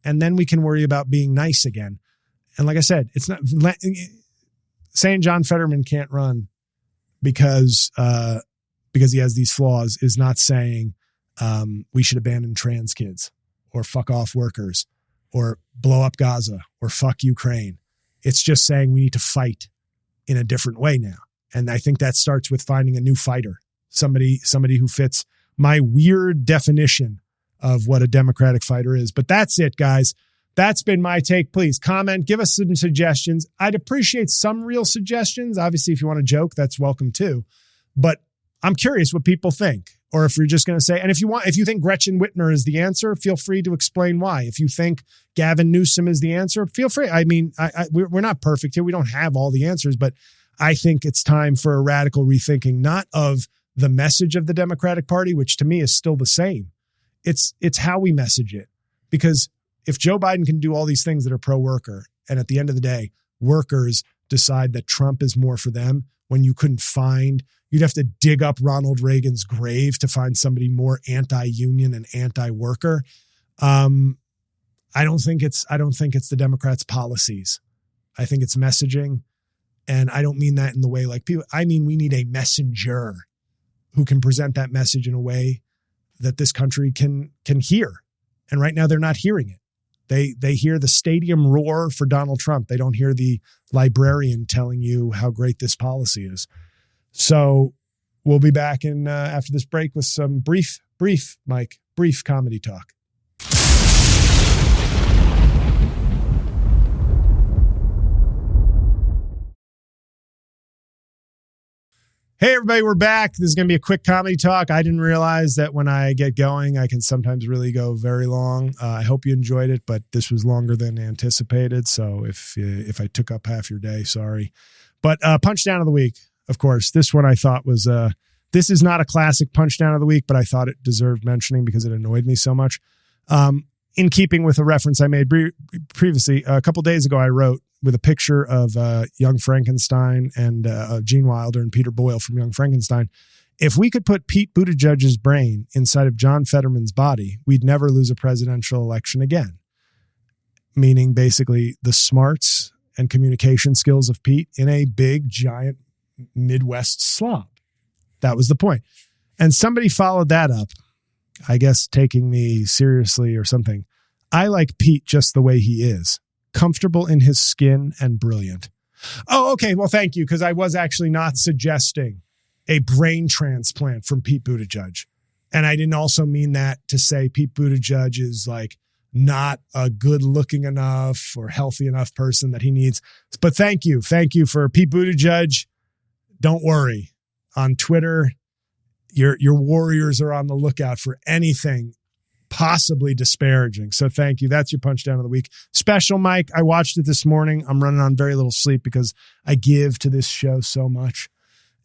And then we can worry about being nice again. And like I said, it's not saying John Fetterman can't run because he has these flaws is not saying we should abandon trans kids or fuck off workers or blow up Gaza or fuck Ukraine. It's just saying we need to fight in a different way now. And I think that starts with finding a new fighter, somebody who fits my weird definition of what a Democratic fighter is. But that's it, guys. That's been my take. Please comment, give us some suggestions. I'd appreciate some real suggestions. Obviously, if you want to joke, that's welcome too. But I'm curious what people think, or if you're just going to say, and if you think Gretchen Whitmer is the answer, feel free to explain why. If you think Gavin Newsom is the answer, feel free. I mean, we're not perfect here. We don't have all the answers, but I think it's time for a radical rethinking, not of the message of the Democratic Party, which to me is still the same. It's how we message it. Because if Joe Biden can do all these things that are pro-worker, and at the end of the day, workers decide that Trump is more for them, when you couldn't find, you'd have to dig up Ronald Reagan's grave to find somebody more anti-union and anti-worker. I don't think it's the Democrats' policies. I think it's messaging. And I don't mean that in the way like people, I mean, we need a messenger who can present that message in a way that this country can hear. And right now they're not hearing it. They hear the stadium roar for Donald Trump. They don't hear the librarian telling you how great this policy is. So we'll be back in after this break with some brief comedy talk. Hey, everybody, we're back. This is going to be a quick comedy talk. I didn't realize that when I get going, I can sometimes really go very long. I hope you enjoyed it, but this was longer than anticipated. So if I took up half your day, sorry. But punch down of the week, of course. This one I thought was, this is not a classic punch down of the week, but I thought it deserved mentioning because it annoyed me so much. In keeping with a reference I made previously, a couple days ago, I wrote, with a picture of Young Frankenstein and Gene Wilder and Peter Boyle from Young Frankenstein. If we could put Pete Buttigieg's brain inside of John Fetterman's body, we'd never lose a presidential election again. Meaning basically the smarts and communication skills of Pete in a big, giant Midwest slob. That was the point. And somebody followed that up, I guess taking me seriously or something. I like Pete just the way he is. Comfortable in his skin and brilliant. Oh, okay. Well, thank you. Because I was actually not suggesting a brain transplant from Pete Buttigieg. And I didn't also mean that to say Pete Buttigieg is like not a good looking enough or healthy enough person that he needs. But thank you. Thank you for Pete Buttigieg. Don't worry. On Twitter, your warriors are on the lookout for anything possibly disparaging. So thank you. That's your punch down of the week. Special Mike. I watched it this morning. I'm running on very little sleep because I give to this show so much.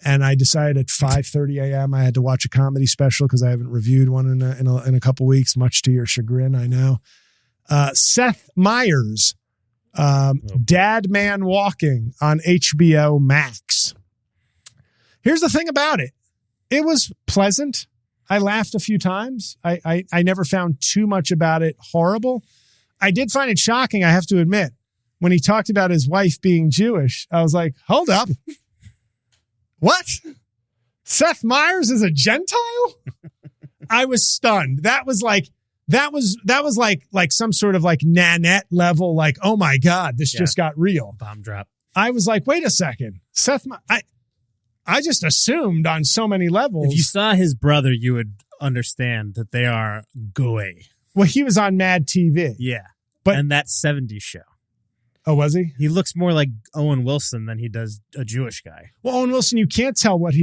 And I decided at 5:30 a.m. I had to watch a comedy special because I haven't reviewed one in a couple weeks, much to your chagrin, I know. Seth Meyers, Dad Man Walking on HBO Max. Here's the thing about it. It was pleasant. I laughed a few times. I never found too much about it horrible. I did find it shocking, I have to admit. When he talked about his wife being Jewish, I was like, hold up. What? Seth Meyers is a Gentile? I was stunned. That was like some sort of like Nanette level, like, oh my God, this just got real. Bomb drop. I was like, wait a second. I just assumed on so many levels. If you saw his brother, you would understand that they are goy. Well, he was on Mad TV. Yeah. and that 70s show. Oh, was he? He looks more like Owen Wilson than he does a Jewish guy. Well, Owen Wilson, you can't tell what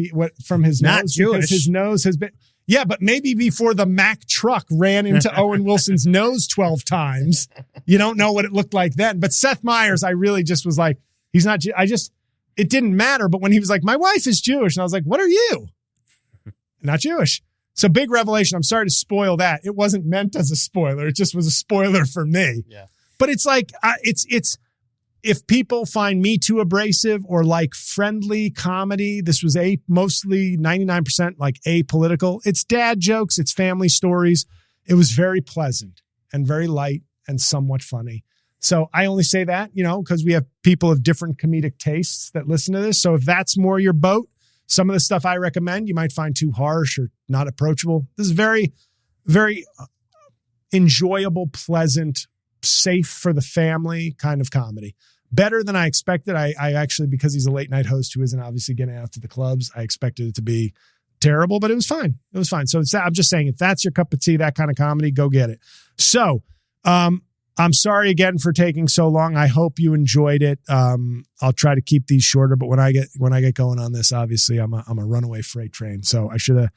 from his Not nose Jewish. Because his nose has been. Yeah, but maybe before the Mack truck ran into Owen Wilson's nose 12 times, you don't know what it looked like then. But Seth Meyers, I really just was like, he's not. It didn't matter. But when he was like, my wife is Jewish, and I was like, what are you? Not Jewish. So big revelation. I'm sorry to spoil that. It wasn't meant as a spoiler. It just was a spoiler for me. Yeah. But it's like it's. If people find me too abrasive or like friendly comedy, this was mostly 99% like apolitical. It's dad jokes. It's family stories. It was very pleasant and very light and somewhat funny. So I only say that, because we have people of different comedic tastes that listen to this. So if that's more your boat, some of the stuff I recommend, you might find too harsh or not approachable. This is very, very enjoyable, pleasant, safe for the family kind of comedy. Better than I expected. I actually, because he's a late night host who isn't obviously getting out to the clubs, I expected it to be terrible, but it was fine. It was fine. So I'm just saying, if that's your cup of tea, that kind of comedy, go get it. So I'm sorry again for taking so long. I hope you enjoyed it. I'll try to keep these shorter, but when I get going on this, obviously I'm a runaway freight train. So I should have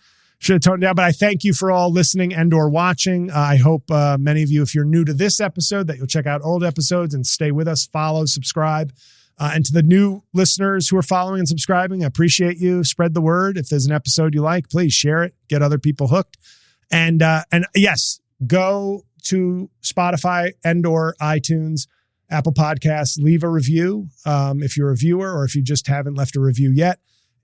toned down, but I thank you for all listening and or watching. I hope many of you, if you're new to this episode, that you'll check out old episodes and stay with us, follow, subscribe. And to the new listeners who are following and subscribing, I appreciate you. Spread the word. If there's an episode you like, please share it, get other people hooked. And yes, go to Spotify and or iTunes, Apple Podcasts, leave a review. If you're a viewer or if you just haven't left a review yet.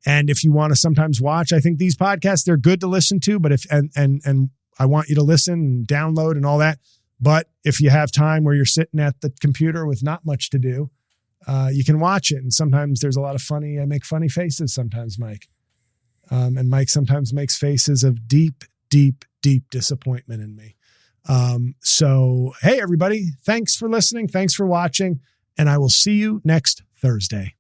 And if you want to sometimes watch, I think these podcasts, they're good to listen to, but and I want you to listen and download and all that. But if you have time where you're sitting at the computer with not much to do, you can watch it. And sometimes there's a lot of I make funny faces sometimes, Mike. And Mike sometimes makes faces of deep, deep, deep disappointment in me. So, hey, everybody, thanks for listening. Thanks for watching. And I will see you next Thursday.